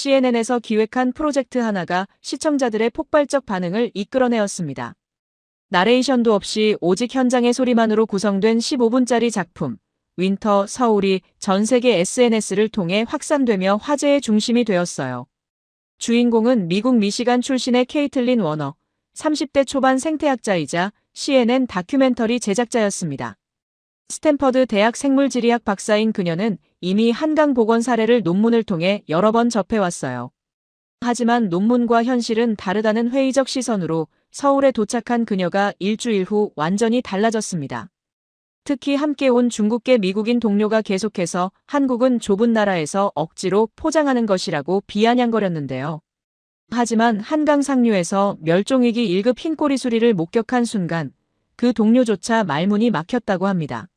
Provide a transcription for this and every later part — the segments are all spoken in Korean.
CNN에서 기획한 프로젝트 하나가 시청자들의 폭발적 반응을 이끌어내었습니다. 나레이션도 없이 오직 현장의 소리만으로 구성된 15분짜리 작품, 윈터 서울이 전 세계 SNS를 통해 확산되며 화제의 중심이 되었어요. 주인공은 미국 미시간 출신의 케이틀린 워너, 30대 초반 생태학자이자 CNN 다큐멘터리 제작자였습니다. 스탠퍼드 대학 생물지리학 박사인 그녀는 이미 한강 복원 사례를 논문을 통해 여러 번 접해왔어요. 하지만 논문과 현실은 다르다는 회의적 시선으로 서울에 도착한 그녀가 일주일 후 완전히 달라졌습니다. 특히 함께 온 중국계 미국인 동료가 계속해서 한국은 좁은 나라에서 억지로 포장하는 것이라고 비아냥거렸는데요. 하지만 한강 상류에서 멸종위기 1급 흰꼬리 수리를 목격한 순간 그 동료조차 말문이 막혔다고 합니다.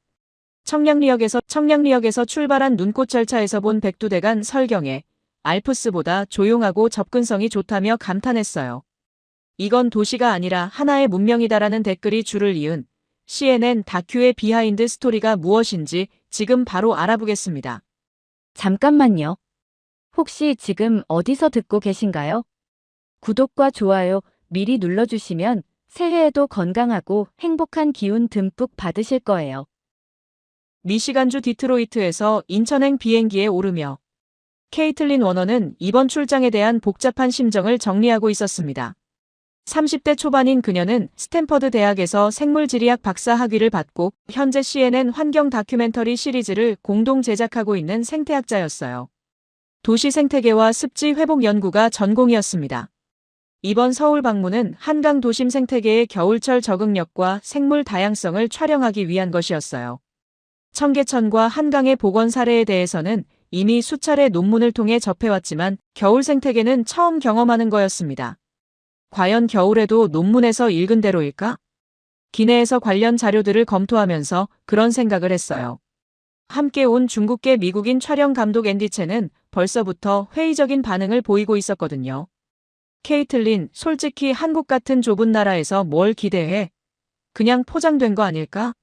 청량리역에서 출발한 눈꽃 절차에서 본 백두대간 설경에 알프스보다 조용하고 접근성이 좋다며 감탄했어요. 이건 도시가 아니라 하나의 문명이다라는 댓글이 줄을 이은 CNN 다큐의 비하인드 스토리가 무엇인지 지금 바로 알아보겠습니다. 잠깐만요. 혹시 지금 어디서 듣고 계신가요? 구독과 좋아요 미리 눌러주시면 새해에도 건강하고 행복한 기운 듬뿍 받으실 거예요. 미시간주 디트로이트에서 인천행 비행기에 오르며 케이틀린 워너는 이번 출장에 대한 복잡한 심정을 정리하고 있었습니다. 30대 초반인 그녀는 스탠퍼드 대학에서 생물지리학 박사 학위를 받고 현재 CNN 환경 다큐멘터리 시리즈를 공동 제작하고 있는 생태학자였어요. 도시 생태계와 습지 회복 연구가 전공이었습니다. 이번 서울 방문은 한강 도심 생태계의 겨울철 적응력과 생물 다양성을 촬영하기 위한 것이었어요. 청계천과 한강의 복원 사례에 대해서는 이미 수차례 논문을 통해 접해왔지만 겨울 생태계는 처음 경험하는 거였습니다. 과연 겨울에도 논문에서 읽은 대로일까? 기내에서 관련 자료들을 검토하면서 그런 생각을 했어요. 함께 온 중국계 미국인 촬영 감독 앤디 첸은 벌써부터 회의적인 반응을 보이고 있었거든요. 케이틀린, 솔직히 한국 같은 좁은 나라에서 뭘 기대해? 그냥 포장된 거 아닐까?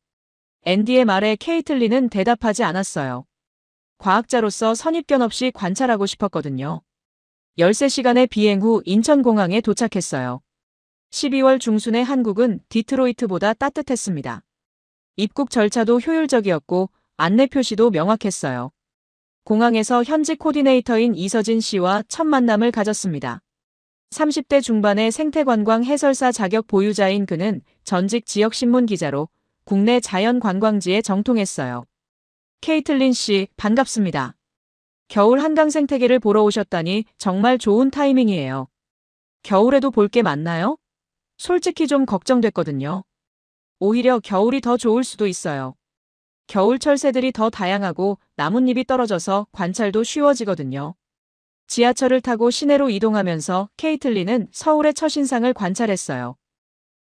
앤디의 말에 케이틀린은 대답하지 않았어요. 과학자로서 선입견 없이 관찰하고 싶었거든요. 13시간의 비행 후 인천공항에 도착했어요. 12월 중순에 한국은 디트로이트보다 따뜻했습니다. 입국 절차도 효율적이었고 안내 표시도 명확했어요. 공항에서 현지 코디네이터인 이서진 씨와 첫 만남을 가졌습니다. 30대 중반의 생태관광 해설사 자격 보유자인 그는 전직 지역신문 기자로 국내 자연 관광지에 정통했어요. 케이틀린 씨, 반갑습니다. 겨울 한강 생태계를 보러 오셨다니 정말 좋은 타이밍이에요. 겨울에도 볼 게 많나요? 솔직히 좀 걱정됐거든요. 오히려 겨울이 더 좋을 수도 있어요. 겨울철 새들이 더 다양하고 나뭇잎이 떨어져서 관찰도 쉬워지거든요. 지하철을 타고 시내로 이동하면서 케이틀린은 서울의 첫인상을 관찰했어요.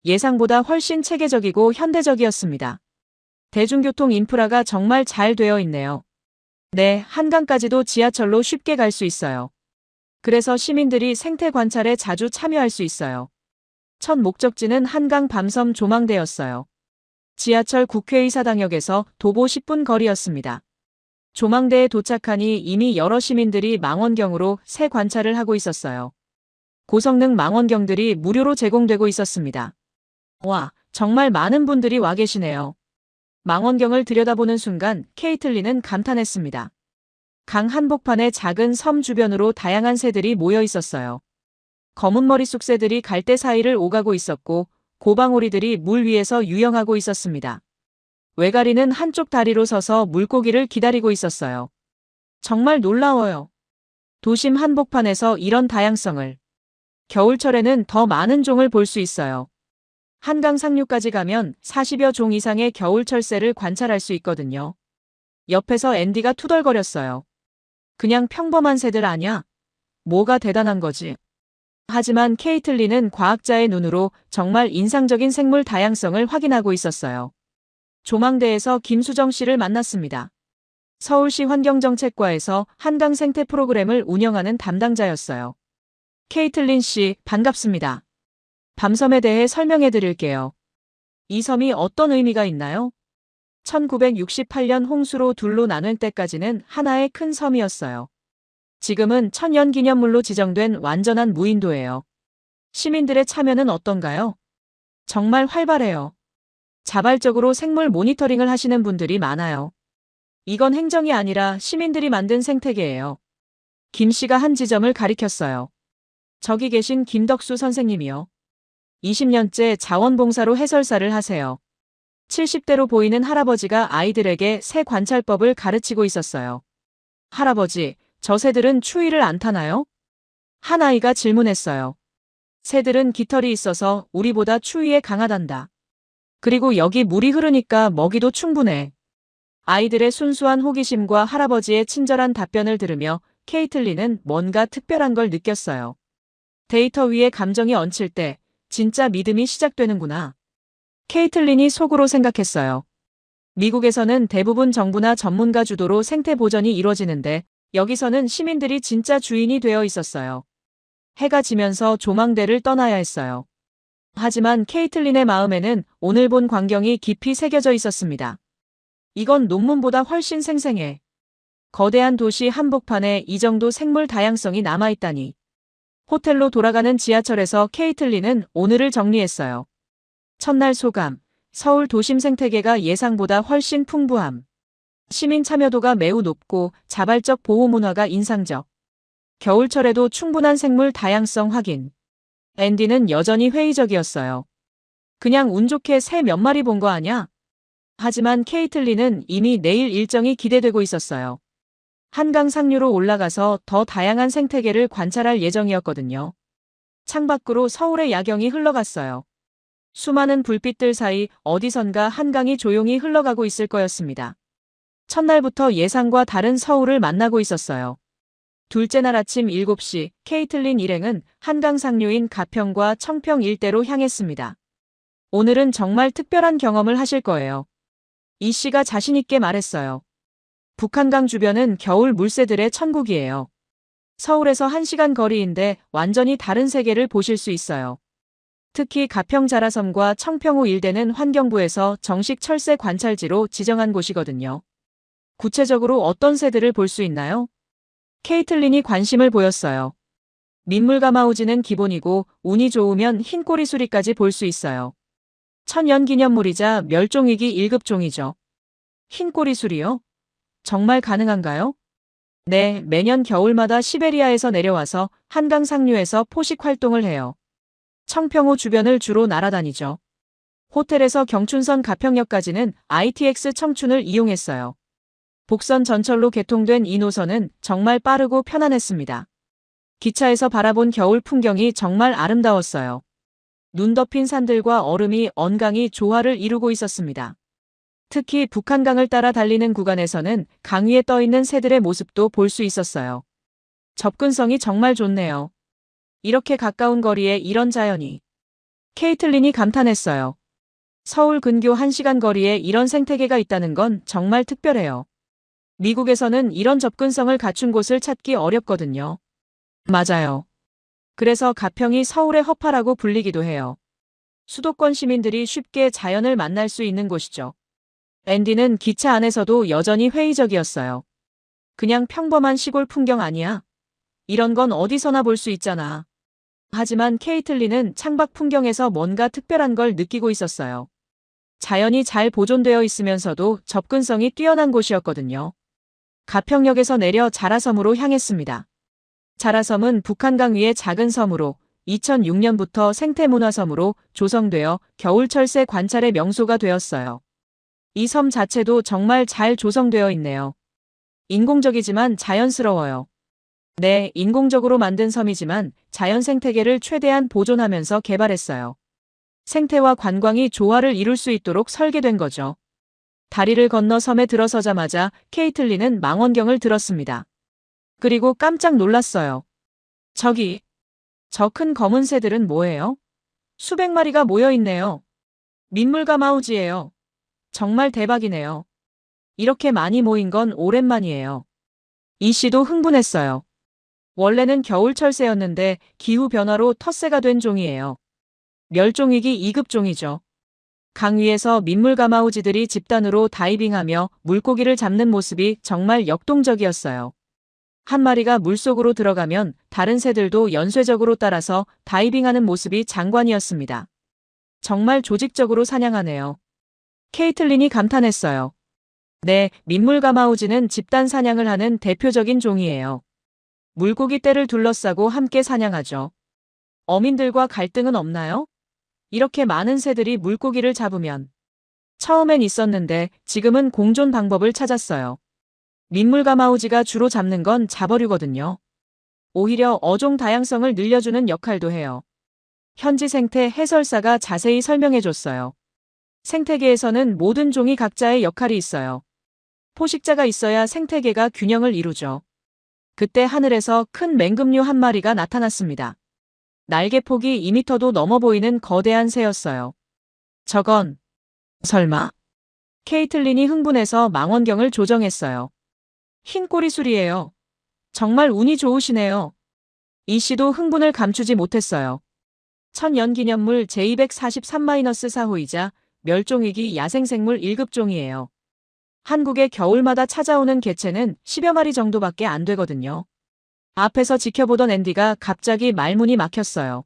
예상보다 훨씬 체계적이고 현대적이었습니다. 대중교통 인프라가 정말 잘 되어 있네요. 네, 한강까지도 지하철로 쉽게 갈 수 있어요. 그래서 시민들이 생태 관찰에 자주 참여할 수 있어요. 첫 목적지는 한강 밤섬 조망대였어요. 지하철 국회의사당역에서 도보 10분 거리였습니다. 조망대에 도착하니 이미 여러 시민들이 망원경으로 새 관찰을 하고 있었어요. 고성능 망원경들이 무료로 제공되고 있었습니다. 와, 정말 많은 분들이 와 계시네요. 망원경을 들여다보는 순간 케이틀린은 감탄했습니다. 강 한복판의 작은 섬 주변으로 다양한 새들이 모여 있었어요. 검은 머리 쑥새들이 갈대 사이를 오가고 있었고 고방오리들이 물 위에서 유영하고 있었습니다. 외가리는 한쪽 다리로 서서 물고기를 기다리고 있었어요. 정말 놀라워요. 도심 한복판에서 이런 다양성을. 겨울철에는 더 많은 종을 볼 수 있어요. 한강 상류까지 가면 40여 종 이상의 겨울철 새를 관찰할 수 있거든요. 옆에서 앤디가 투덜거렸어요. 그냥 평범한 새들 아냐? 뭐가 대단한 거지? 하지만 케이틀린은 과학자의 눈으로 정말 인상적인 생물 다양성을 확인하고 있었어요. 조망대에서 김수정 씨를 만났습니다. 서울시 환경정책과에서 한강 생태 프로그램을 운영하는 담당자였어요. 케이틀린 씨, 반갑습니다. 밤섬에 대해 설명해 드릴게요. 이 섬이 어떤 의미가 있나요? 1968년 홍수로 둘로 나눌 때까지는 하나의 큰 섬이었어요. 지금은 천연기념물로 지정된 완전한 무인도예요. 시민들의 참여는 어떤가요? 정말 활발해요. 자발적으로 생물 모니터링을 하시는 분들이 많아요. 이건 행정이 아니라 시민들이 만든 생태계예요. 김 씨가 한 지점을 가리켰어요. 저기 계신 김덕수 선생님이요. 20년째 자원봉사로 해설사를 하세요. 70대로 보이는 할아버지가 아이들에게 새 관찰법을 가르치고 있었어요. 할아버지, 저 새들은 추위를 안 타나요? 한 아이가 질문했어요. 새들은 깃털이 있어서 우리보다 추위에 강하단다. 그리고 여기 물이 흐르니까 먹이도 충분해. 아이들의 순수한 호기심과 할아버지의 친절한 답변을 들으며 케이틀린은 뭔가 특별한 걸 느꼈어요. 데이터 위에 감정이 얹힐 때 진짜 믿음이 시작되는구나. 케이틀린이 속으로 생각했어요. 미국에서는 대부분 정부나 전문가 주도로 생태 보전이 이루어지는데 여기서는 시민들이 진짜 주인이 되어 있었어요. 해가 지면서 조망대를 떠나야 했어요. 하지만 케이틀린의 마음에는 오늘 본 광경이 깊이 새겨져 있었습니다. 이건 논문보다 훨씬 생생해. 거대한 도시 한복판에 이 정도 생물 다양성이 남아있다니. 호텔로 돌아가는 지하철에서 케이틀린은 오늘을 정리했어요. 첫날 소감, 서울 도심 생태계가 예상보다 훨씬 풍부함. 시민 참여도가 매우 높고 자발적 보호 문화가 인상적. 겨울철에도 충분한 생물 다양성 확인. 앤디는 여전히 회의적이었어요. 그냥 운 좋게 새 몇 마리 본 거 아냐? 하지만 케이틀린은 이미 내일 일정이 기대되고 있었어요. 한강 상류로 올라가서 더 다양한 생태계를 관찰할 예정이었거든요. 창밖으로 서울의 야경이 흘러갔어요. 수많은 불빛들 사이 어디선가 한강이 조용히 흘러가고 있을 거였습니다. 첫날부터 예상과 다른 서울을 만나고 있었어요. 둘째 날 아침 7시 케이틀린 일행은 한강 상류인 가평과 청평 일대로 향했습니다. 오늘은 정말 특별한 경험을 하실 거예요. 이 씨가 자신 있게 말했어요. 북한강 주변은 겨울 물새들의 천국이에요. 서울에서 1시간 거리인데 완전히 다른 세계를 보실 수 있어요. 특히 가평 자라섬과 청평호 일대는 환경부에서 정식 철새 관찰지로 지정한 곳이거든요. 구체적으로 어떤 새들을 볼 수 있나요? 케이틀린이 관심을 보였어요. 민물가마우지는 기본이고 운이 좋으면 흰꼬리수리까지 볼 수 있어요. 천연기념물이자 멸종위기 1급 종이죠. 흰꼬리수리요? 정말 가능한가요? 네, 매년 겨울마다 시베리아에서 내려와서 한강 상류에서 포식 활동을 해요. 청평호 주변을 주로 날아다니죠. 호텔에서 경춘선 가평역까지는 ITX 청춘을 이용했어요. 복선 전철로 개통된 이 노선은 정말 빠르고 편안했습니다. 기차에서 바라본 겨울 풍경이 정말 아름다웠어요. 눈 덮인 산들과 얼음이 언강히 조화를 이루고 있었습니다. 특히 북한강을 따라 달리는 구간에서는 강 위에 떠있는 새들의 모습도 볼 수 있었어요. 접근성이 정말 좋네요. 이렇게 가까운 거리에 이런 자연이. 케이틀린이 감탄했어요. 서울 근교 1시간 거리에 이런 생태계가 있다는 건 정말 특별해요. 미국에서는 이런 접근성을 갖춘 곳을 찾기 어렵거든요. 맞아요. 그래서 가평이 서울의 허파라고 불리기도 해요. 수도권 시민들이 쉽게 자연을 만날 수 있는 곳이죠. 앤디는 기차 안에서도 여전히 회의적이었어요. 그냥 평범한 시골 풍경 아니야? 이런 건 어디서나 볼 수 있잖아. 하지만 케이틀린은 창밖 풍경에서 뭔가 특별한 걸 느끼고 있었어요. 자연이 잘 보존되어 있으면서도 접근성이 뛰어난 곳이었거든요. 가평역에서 내려 자라섬으로 향했습니다. 자라섬은 북한강 위의 작은 섬으로 2006년부터 생태문화섬으로 조성되어 겨울철새 관찰의 명소가 되었어요. 이 섬 자체도 정말 잘 조성되어 있네요. 인공적이지만 자연스러워요. 네, 인공적으로 만든 섬이지만 자연 생태계를 최대한 보존하면서 개발했어요. 생태와 관광이 조화를 이룰 수 있도록 설계된 거죠. 다리를 건너 섬에 들어서자마자 케이틀린은 망원경을 들었습니다. 그리고 깜짝 놀랐어요. 저기, 저 큰 검은 새들은 뭐예요? 수백 마리가 모여 있네요. 민물가마우지예요. 정말 대박이네요. 이렇게 많이 모인 건 오랜만이에요. 이 씨도 흥분했어요. 원래는 겨울철새였는데 기후변화로 텃새가 된 종이에요. 멸종위기 2급 종이죠. 강 위에서 민물가마우지들이 집단으로 다이빙하며 물고기를 잡는 모습이 정말 역동적이었어요. 한 마리가 물속으로 들어가면 다른 새들도 연쇄적으로 따라서 다이빙하는 모습이 장관이었습니다. 정말 조직적으로 사냥하네요. 케이틀린이 감탄했어요. 네, 민물가마우지는 집단 사냥을 하는 대표적인 종이에요. 물고기 떼를 둘러싸고 함께 사냥하죠. 어민들과 갈등은 없나요? 이렇게 많은 새들이 물고기를 잡으면. 처음엔 있었는데 지금은 공존 방법을 찾았어요. 민물가마우지가 주로 잡는 건 잡어류거든요. 오히려 어종 다양성을 늘려주는 역할도 해요. 현지 생태 해설사가 자세히 설명해줬어요. 생태계에서는 모든 종이 각자의 역할이 있어요. 포식자가 있어야 생태계가 균형을 이루죠. 그때 하늘에서 큰 맹금류 한 마리가 나타났습니다. 날개폭이 2m도 넘어 보이는 거대한 새였어요. 저건 설마? 케이틀린이 흥분해서 망원경을 조정했어요. 흰 꼬리술이에요. 정말 운이 좋으시네요. 이 씨도 흥분을 감추지 못했어요. 천연기념물 제243-4호이자 멸종위기 야생생물 1급종이에요. 한국에 겨울마다 찾아오는 개체는 10여 마리 정도밖에 안 되거든요. 앞에서 지켜보던 앤디가 갑자기 말문이 막혔어요.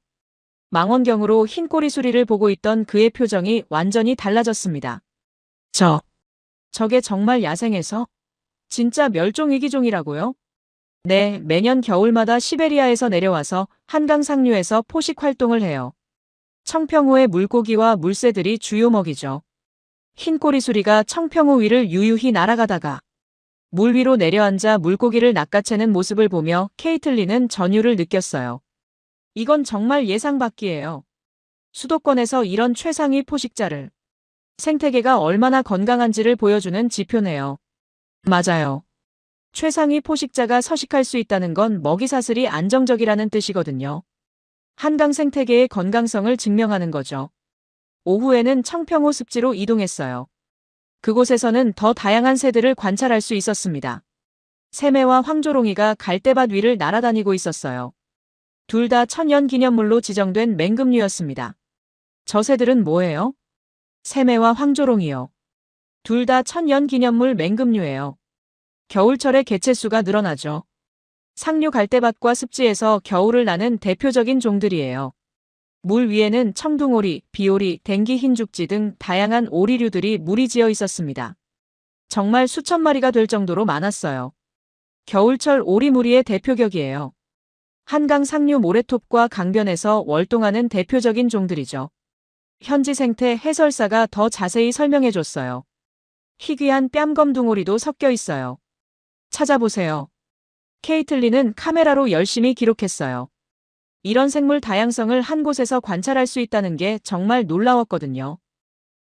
망원경으로 흰 꼬리수리를 보고 있던 그의 표정이 완전히 달라졌습니다. 저게 정말 야생에서? 진짜 멸종위기종이라고요? 네, 매년 겨울마다 시베리아에서 내려와서 한강 상류에서 포식 활동을 해요. 청평호의 물고기와 물새들이 주요 먹이죠. 흰 꼬리수리가 청평호 위를 유유히 날아가다가 물 위로 내려앉아 물고기를 낚아채는 모습을 보며 케이틀린은 전율을 느꼈어요. 이건 정말 예상 밖이에요. 수도권에서 이런 최상위 포식자를. 생태계가 얼마나 건강한지를 보여주는 지표네요. 맞아요. 최상위 포식자가 서식할 수 있다는 건 먹이사슬이 안정적이라는 뜻이거든요. 한강 생태계의 건강성을 증명하는 거죠. 오후에는 청평호 습지로 이동했어요. 그곳에서는 더 다양한 새들을 관찰할 수 있었습니다. 새매와 황조롱이가 갈대밭 위를 날아다니고 있었어요. 둘 다 천연기념물로 지정된 맹금류였습니다. 저 새들은 뭐예요? 새매와 황조롱이요. 둘 다 천연기념물 맹금류예요. 겨울철에 개체수가 늘어나죠. 상류 갈대밭과 습지에서 겨울을 나는 대표적인 종들이에요. 물 위에는 청둥오리, 비오리, 댕기 흰죽지 등 다양한 오리류들이 무리지어 있었습니다. 정말 수천 마리가 될 정도로 많았어요. 겨울철 오리무리의 대표격이에요. 한강 상류 모래톱과 강변에서 월동하는 대표적인 종들이죠. 현지 생태 해설사가 더 자세히 설명해줬어요. 희귀한 뺨검둥오리도 섞여 있어요. 찾아보세요. 케이틀린은 카메라로 열심히 기록했어요. 이런 생물 다양성을 한 곳에서 관찰할 수 있다는 게 정말 놀라웠거든요.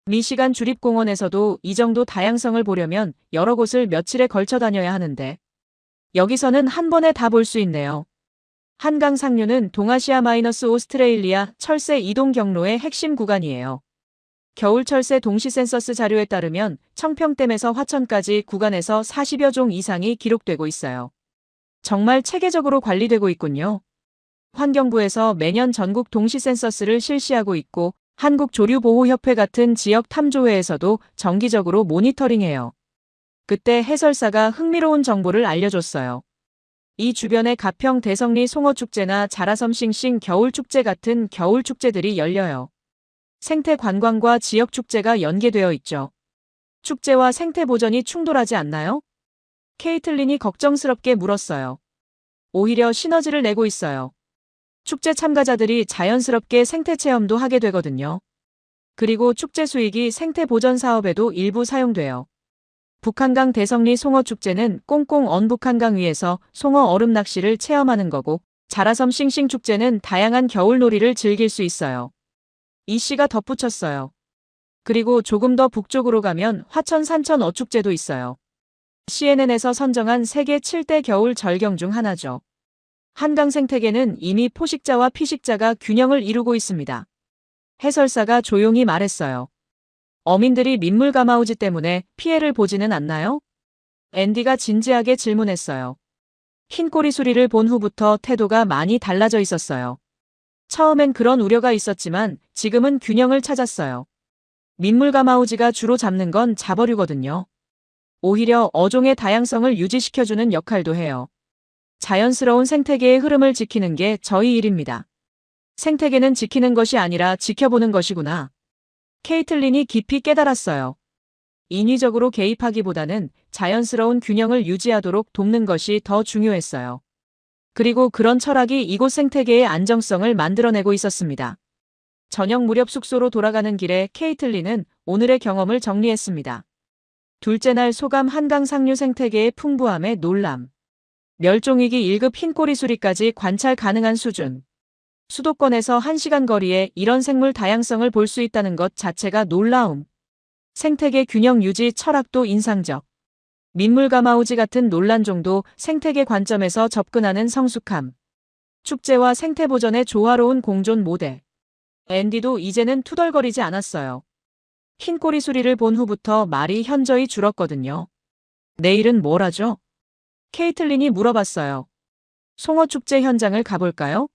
미시간 주립공원에서도 이 정도 다양성을 보려면 여러 곳을 며칠에 걸쳐 다녀야 하는데 여기서는 한 번에 다 볼 수 있네요. 한강 상류는 동아시아-오스트레일리아 철새 이동 경로의 핵심 구간이에요. 겨울 철새 동시 센서스 자료에 따르면 청평댐에서 화천까지 구간에서 40여 종 이상이 기록되고 있어요. 정말 체계적으로 관리되고 있군요. 환경부에서 매년 전국 동시 센서스를 실시하고 있고 한국조류보호협회 같은 지역 탐조회에서도 정기적으로 모니터링해요. 그때 해설사가 흥미로운 정보를 알려줬어요. 이 주변에 가평 대성리 송어축제나 자라섬 싱싱 겨울축제 같은 겨울축제들이 열려요. 생태 관광과 지역 축제가 연계되어 있죠. 축제와 생태 보전이 충돌하지 않나요? 케이틀린이 걱정스럽게 물었어요. 오히려 시너지를 내고 있어요. 축제 참가자들이 자연스럽게 생태 체험도 하게 되거든요. 그리고 축제 수익이 생태 보전 사업에도 일부 사용돼요. 북한강 대성리 송어축제는 꽁꽁 언 북한강 위에서 송어 얼음 낚시를 체험하는 거고 자라섬 싱싱 축제는 다양한 겨울놀이를 즐길 수 있어요. 이 씨가 덧붙였어요. 그리고 조금 더 북쪽으로 가면 화천 산천 어축제도 있어요. CNN에서 선정한 세계 7대 겨울 절경 중 하나죠. 한강 생태계는 이미 포식자와 피식자가 균형을 이루고 있습니다. 해설사가 조용히 말했어요. 어민들이 민물가마우지 때문에 피해를 보지는 않나요? 앤디가 진지하게 질문했어요. 흰 꼬리 수리를 본 후부터 태도가 많이 달라져 있었어요. 처음엔 그런 우려가 있었지만 지금은 균형을 찾았어요. 민물가마우지가 주로 잡는 건 잡어류거든요. 오히려 어종의 다양성을 유지시켜주는 역할도 해요. 자연스러운 생태계의 흐름을 지키는 게 저희 일입니다. 생태계는 지키는 것이 아니라 지켜보는 것이구나. 케이틀린이 깊이 깨달았어요. 인위적으로 개입하기보다는 자연스러운 균형을 유지하도록 돕는 것이 더 중요했어요. 그리고 그런 철학이 이곳 생태계의 안정성을 만들어내고 있었습니다. 저녁 무렵 숙소로 돌아가는 길에 케이틀린은 오늘의 경험을 정리했습니다. 둘째 날 소감 한강 상류 생태계의 풍부함에 놀람. 멸종위기 1급 흰꼬리수리까지 관찰 가능한 수준. 수도권에서 1시간 거리에 이런 생물 다양성을 볼 수 있다는 것 자체가 놀라움. 생태계 균형 유지 철학도 인상적. 민물가마우지 같은 논란종도 생태계 관점에서 접근하는 성숙함. 축제와 생태보전의 조화로운 공존 모델. 앤디도 이제는 투덜거리지 않았어요. 흰꼬리 수리를 본 후부터 말이 현저히 줄었거든요. 내일은 뭘 하죠? 케이틀린이 물어봤어요. 송어축제 현장을 가볼까요?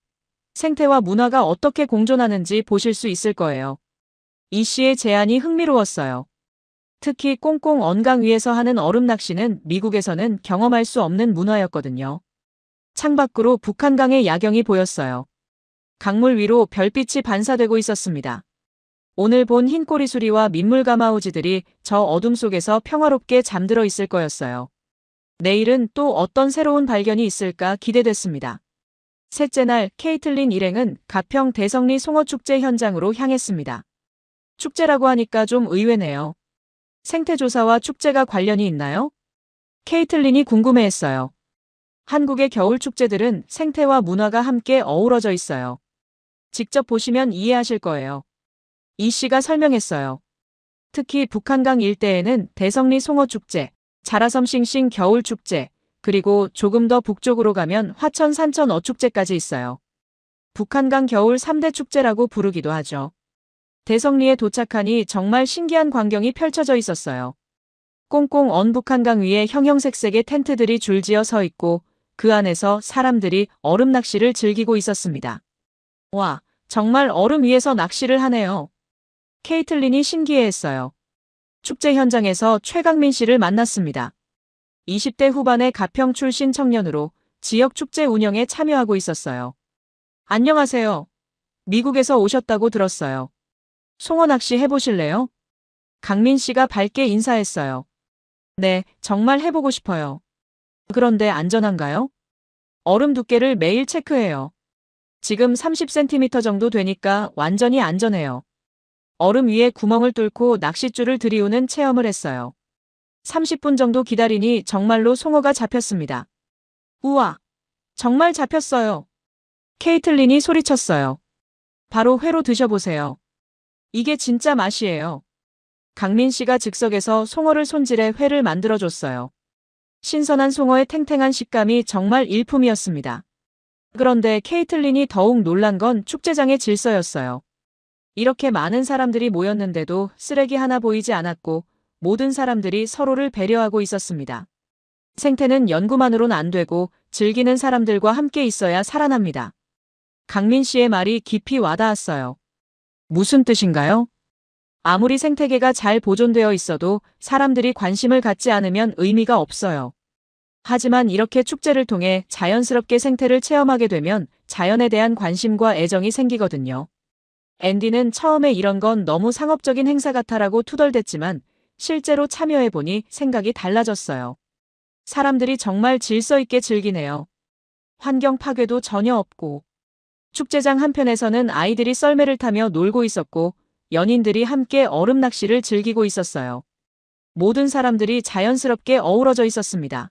생태와 문화가 어떻게 공존하는지 보실 수 있을 거예요. 이 씨의 제안이 흥미로웠어요. 특히 꽁꽁 언강 위에서 하는 얼음 낚시는 미국에서는 경험할 수 없는 문화였거든요. 창밖으로 북한강의 야경이 보였어요. 강물 위로 별빛이 반사되고 있었습니다. 오늘 본 흰꼬리 수리와 민물가마우지들이 저 어둠 속에서 평화롭게 잠들어 있을 거였어요. 내일은 또 어떤 새로운 발견이 있을까 기대됐습니다. 셋째 날 케이틀린 일행은 가평 대성리 송어축제 현장으로 향했습니다. 축제라고 하니까 좀 의외네요. 생태조사와 축제가 관련이 있나요? 케이틀린이 궁금해했어요. 한국의 겨울 축제들은 생태와 문화가 함께 어우러져 있어요. 직접 보시면 이해하실 거예요. 이 씨가 설명했어요. 특히 북한강 일대에는 대성리 송어축제, 자라섬 싱싱 겨울축제, 그리고 조금 더 북쪽으로 가면 화천 산천 어축제까지 있어요. 북한강 겨울 3대 축제라고 부르기도 하죠. 대성리에 도착하니 정말 신기한 광경이 펼쳐져 있었어요. 꽁꽁 언 북한강 위에 형형색색의 텐트들이 줄지어 서 있고 그 안에서 사람들이 얼음 낚시를 즐기고 있었습니다. 와, 정말 얼음 위에서 낚시를 하네요. 케이틀린이 신기해했어요. 축제 현장에서 최강민 씨를 만났습니다. 20대 후반의 가평 출신 청년으로 지역 축제 운영에 참여하고 있었어요. 안녕하세요. 미국에서 오셨다고 들었어요. 송어 낚시 해보실래요? 강민 씨가 밝게 인사했어요. 네, 정말 해보고 싶어요. 그런데 안전한가요? 얼음 두께를 매일 체크해요. 지금 30cm 정도 되니까 완전히 안전해요. 얼음 위에 구멍을 뚫고 낚싯줄을 들이우는 체험을 했어요. 30분 정도 기다리니 정말로 송어가 잡혔습니다. 우와, 정말 잡혔어요. 케이틀린이 소리쳤어요. 바로 회로 드셔보세요. 이게 진짜 맛이에요. 강민 씨가 즉석에서 송어를 손질해 회를 만들어줬어요. 신선한 송어의 탱탱한 식감이 정말 일품이었습니다. 그런데 케이틀린이 더욱 놀란 건 축제장의 질서였어요. 이렇게 많은 사람들이 모였는데도 쓰레기 하나 보이지 않았고 모든 사람들이 서로를 배려하고 있었습니다. 생태는 연구만으로는 안 되고 즐기는 사람들과 함께 있어야 살아납니다. 강민 씨의 말이 깊이 와닿았어요. 무슨 뜻인가요? 아무리 생태계가 잘 보존되어 있어도 사람들이 관심을 갖지 않으면 의미가 없어요. 하지만 이렇게 축제를 통해 자연스럽게 생태를 체험하게 되면 자연에 대한 관심과 애정이 생기거든요. 앤디는 처음에 이런 건 너무 상업적인 행사 같아라고 투덜댔지만 실제로 참여해보니 생각이 달라졌어요. 사람들이 정말 질서 있게 즐기네요. 환경 파괴도 전혀 없고. 축제장 한편에서는 아이들이 썰매를 타며 놀고 있었고 연인들이 함께 얼음 낚시를 즐기고 있었어요. 모든 사람들이 자연스럽게 어우러져 있었습니다.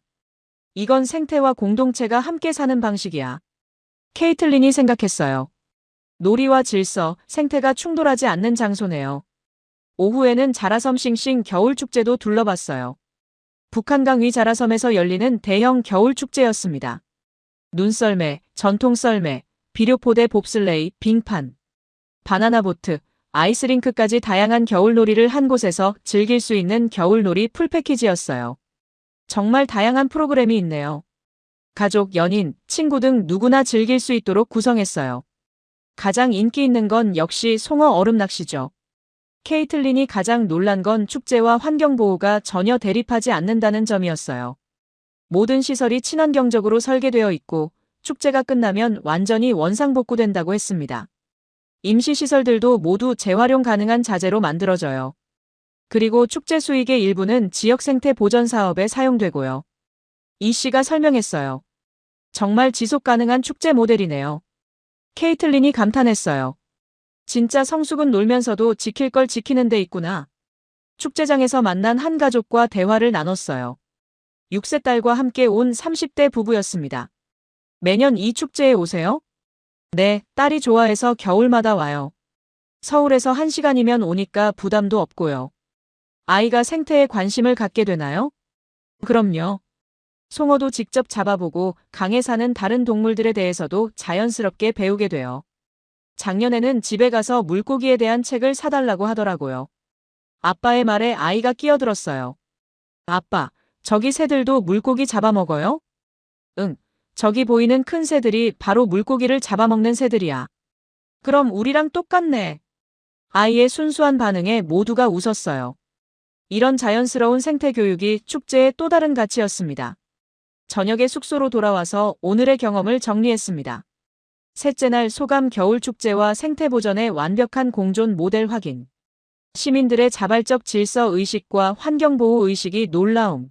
이건 생태와 공동체가 함께 사는 방식이야. 케이틀린이 생각했어요. 놀이와 질서, 생태가 충돌하지 않는 장소네요. 오후에는 자라섬 싱싱 겨울축제도 둘러봤어요. 북한강 위 자라섬에서 열리는 대형 겨울축제였습니다. 눈썰매, 전통썰매, 비료포대 봅슬레이, 빙판, 바나나보트, 아이스링크까지 다양한 겨울놀이를 한 곳에서 즐길 수 있는 겨울놀이 풀패키지였어요. 정말 다양한 프로그램이 있네요. 가족, 연인, 친구 등 누구나 즐길 수 있도록 구성했어요. 가장 인기 있는 건 역시 송어 얼음 낚시죠. 케이틀린이 가장 놀란 건 축제와 환경보호가 전혀 대립하지 않는다는 점이었어요. 모든 시설이 친환경적으로 설계되어 있고 축제가 끝나면 완전히 원상복구된다고 했습니다. 임시시설들도 모두 재활용 가능한 자재로 만들어져요. 그리고 축제 수익의 일부는 지역 생태 보전 사업에 사용되고요. 이 씨가 설명했어요. 정말 지속 가능한 축제 모델이네요. 케이틀린이 감탄했어요. 진짜 성수군 놀면서도 지킬 걸 지키는 데 있구나. 축제장에서 만난 한 가족과 대화를 나눴어요. 6세 딸과 함께 온 30대 부부였습니다. 매년 이 축제에 오세요? 네, 딸이 좋아해서 겨울마다 와요. 서울에서 1시간이면 오니까 부담도 없고요. 아이가 생태에 관심을 갖게 되나요? 그럼요. 송어도 직접 잡아보고 강에 사는 다른 동물들에 대해서도 자연스럽게 배우게 돼요. 작년에는 집에 가서 물고기에 대한 책을 사달라고 하더라고요. 아빠의 말에 아이가 끼어들었어요. 아빠, 저기 새들도 물고기 잡아먹어요? 응, 저기 보이는 큰 새들이 바로 물고기를 잡아먹는 새들이야. 그럼 우리랑 똑같네. 아이의 순수한 반응에 모두가 웃었어요. 이런 자연스러운 생태 교육이 축제의 또 다른 가치였습니다. 저녁에 숙소로 돌아와서 오늘의 경험을 정리했습니다. 셋째 날 소감 겨울축제와 생태보전의 완벽한 공존 모델 확인. 시민들의 자발적 질서 의식과 환경보호 의식이 놀라움.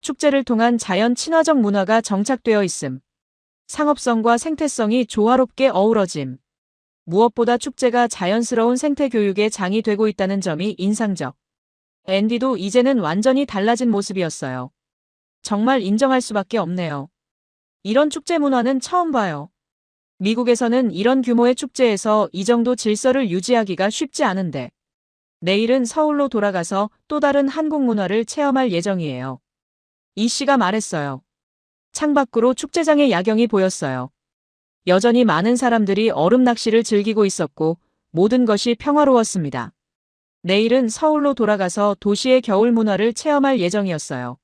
축제를 통한 자연 친화적 문화가 정착되어 있음. 상업성과 생태성이 조화롭게 어우러짐. 무엇보다 축제가 자연스러운 생태 교육의 장이 되고 있다는 점이 인상적. 앤디도 이제는 완전히 달라진 모습이었어요. 정말 인정할 수밖에 없네요. 이런 축제 문화는 처음 봐요. 미국에서는 이런 규모의 축제에서 이 정도 질서를 유지하기가 쉽지 않은데. 내일은 서울로 돌아가서 또 다른 한국 문화를 체험할 예정이에요. 이 씨가 말했어요. 창밖으로 축제장의 야경이 보였어요. 여전히 많은 사람들이 얼음 낚시를 즐기고 있었고 모든 것이 평화로웠습니다. 내일은 서울로 돌아가서 도시의 겨울 문화를 체험할 예정이었어요.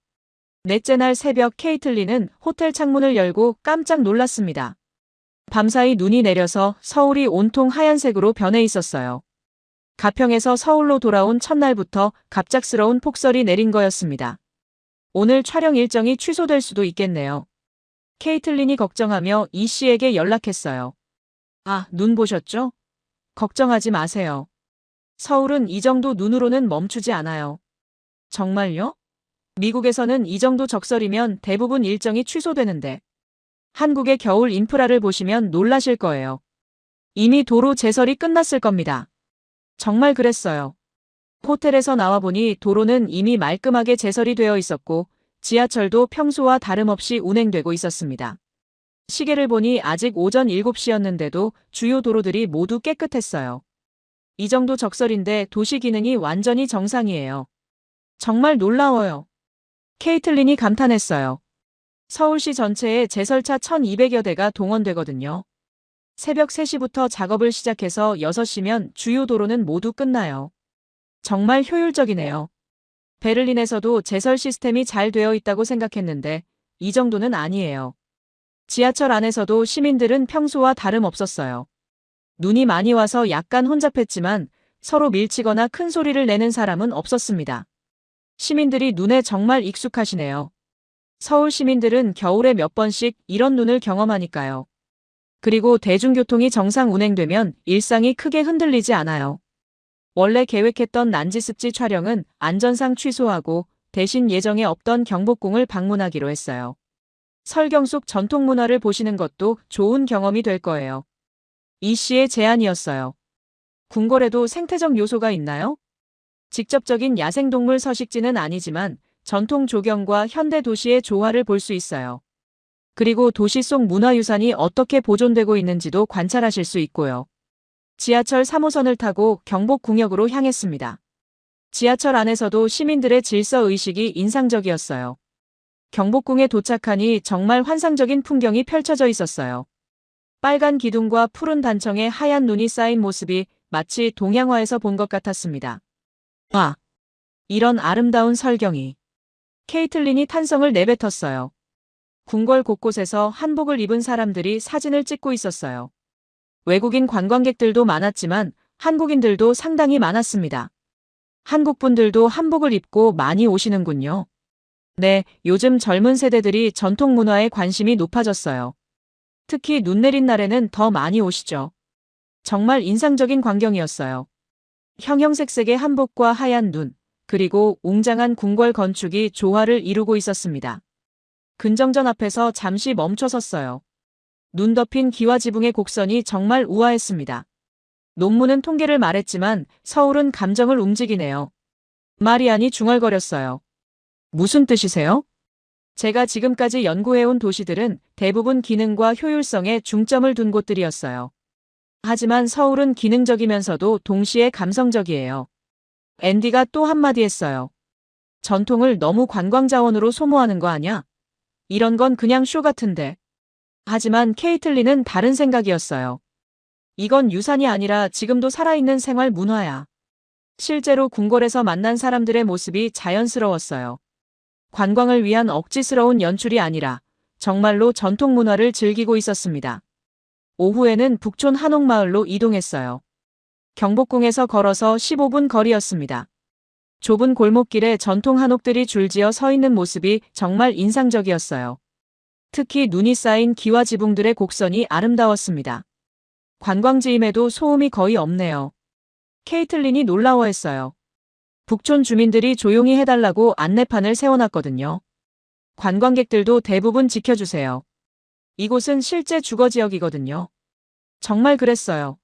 넷째 날 새벽 케이틀린은 호텔 창문을 열고 깜짝 놀랐습니다. 밤사이 눈이 내려서 서울이 온통 하얀색으로 변해 있었어요. 가평에서 서울로 돌아온 첫날부터 갑작스러운 폭설이 내린 거였습니다. 오늘 촬영 일정이 취소될 수도 있겠네요. 케이틀린이 걱정하며 이 씨에게 연락했어요. 아, 눈 보셨죠? 걱정하지 마세요. 서울은 이 정도 눈으로는 멈추지 않아요. 정말요? 미국에서는 이 정도 적설이면 대부분 일정이 취소되는데 한국의 겨울 인프라를 보시면 놀라실 거예요. 이미 도로 제설이 끝났을 겁니다. 정말 그랬어요. 호텔에서 나와보니 도로는 이미 말끔하게 제설이 되어 있었고 지하철도 평소와 다름없이 운행되고 있었습니다. 시계를 보니 아직 오전 7시였는데도 주요 도로들이 모두 깨끗했어요. 이 정도 적설인데 도시 기능이 완전히 정상이에요. 정말 놀라워요. 케이틀린이 감탄했어요. 서울시 전체에 제설차 1200여 대가 동원되거든요. 새벽 3시부터 작업을 시작해서 6시면 주요 도로는 모두 끝나요. 정말 효율적이네요. 베를린에서도 제설 시스템이 잘 되어 있다고 생각했는데 이 정도는 아니에요. 지하철 안에서도 시민들은 평소와 다름없었어요. 눈이 많이 와서 약간 혼잡했지만 서로 밀치거나 큰 소리를 내는 사람은 없었습니다. 시민들이 눈에 정말 익숙하시네요. 서울 시민들은 겨울에 몇 번씩 이런 눈을 경험하니까요. 그리고 대중교통이 정상 운행되면 일상이 크게 흔들리지 않아요. 원래 계획했던 난지습지 촬영은 안전상 취소하고 대신 예정에 없던 경복궁을 방문하기로 했어요. 설경 속 전통 문화를 보시는 것도 좋은 경험이 될 거예요. 이 씨의 제안이었어요. 궁궐에도 생태적 요소가 있나요? 직접적인 야생동물 서식지는 아니지만 전통 조경과 현대 도시의 조화를 볼 수 있어요. 그리고 도시 속 문화유산이 어떻게 보존되고 있는지도 관찰하실 수 있고요. 지하철 3호선을 타고 경복궁역으로 향했습니다. 지하철 안에서도 시민들의 질서의식이 인상적이었어요. 경복궁에 도착하니 정말 환상적인 풍경이 펼쳐져 있었어요. 빨간 기둥과 푸른 단청에 하얀 눈이 쌓인 모습이 마치 동양화에서 본 것 같았습니다. 와, 이런 아름다운 설경이. 케이틀린이 탄성을 내뱉었어요. 궁궐 곳곳에서 한복을 입은 사람들이 사진을 찍고 있었어요. 외국인 관광객들도 많았지만 한국인들도 상당히 많았습니다. 한국 분들도 한복을 입고 많이 오시는군요. 네, 요즘 젊은 세대들이 전통 문화에 관심이 높아졌어요. 특히 눈 내린 날에는 더 많이 오시죠. 정말 인상적인 광경이었어요. 형형색색의 한복과 하얀 눈, 그리고 웅장한 궁궐 건축이 조화를 이루고 있었습니다. 근정전 앞에서 잠시 멈춰 섰어요. 눈 덮인 기와 지붕의 곡선이 정말 우아했습니다. 논문은 통계를 말했지만 서울은 감정을 움직이네요. 마리안이 중얼거렸어요. 무슨 뜻이세요? 제가 지금까지 연구해온 도시들은 대부분 기능과 효율성에 중점을 둔 곳들이었어요. 하지만 서울은 기능적이면서도 동시에 감성적이에요. 앤디가 또 한마디 했어요. 전통을 너무 관광 자원으로 소모하는 거 아냐? 이런 건 그냥 쇼 같은데. 하지만 케이틀린은 다른 생각이었어요. 이건 유산이 아니라 지금도 살아있는 생활 문화야. 실제로 궁궐에서 만난 사람들의 모습이 자연스러웠어요. 관광을 위한 억지스러운 연출이 아니라 정말로 전통 문화를 즐기고 있었습니다. 오후에는 북촌 한옥마을로 이동했어요. 경복궁에서 걸어서 15분 거리였습니다. 좁은 골목길에 전통 한옥들이 줄지어 서 있는 모습이 정말 인상적이었어요. 특히 눈이 쌓인 기와 지붕들의 곡선이 아름다웠습니다. 관광지임에도 소음이 거의 없네요. 케이틀린이 놀라워했어요. 북촌 주민들이 조용히 해달라고 안내판을 세워놨거든요. 관광객들도 대부분 지켜주세요. 이곳은 실제 주거지역이거든요. 정말 그랬어요.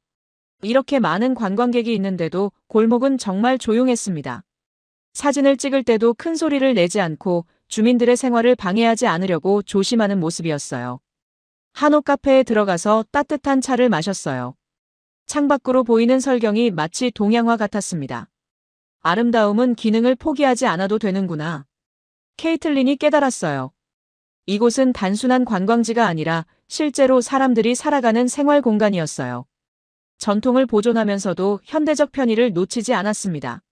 이렇게 많은 관광객이 있는데도 골목은 정말 조용했습니다. 사진을 찍을 때도 큰 소리를 내지 않고 주민들의 생활을 방해하지 않으려고 조심하는 모습이었어요. 한옥 카페에 들어가서 따뜻한 차를 마셨어요. 창밖으로 보이는 설경이 마치 동양화 같았습니다. 아름다움은 기능을 포기하지 않아도 되는구나. 케이틀린이 깨달았어요. 이곳은 단순한 관광지가 아니라 실제로 사람들이 살아가는 생활 공간이었어요. 전통을 보존하면서도 현대적 편의를 놓치지 않았습니다.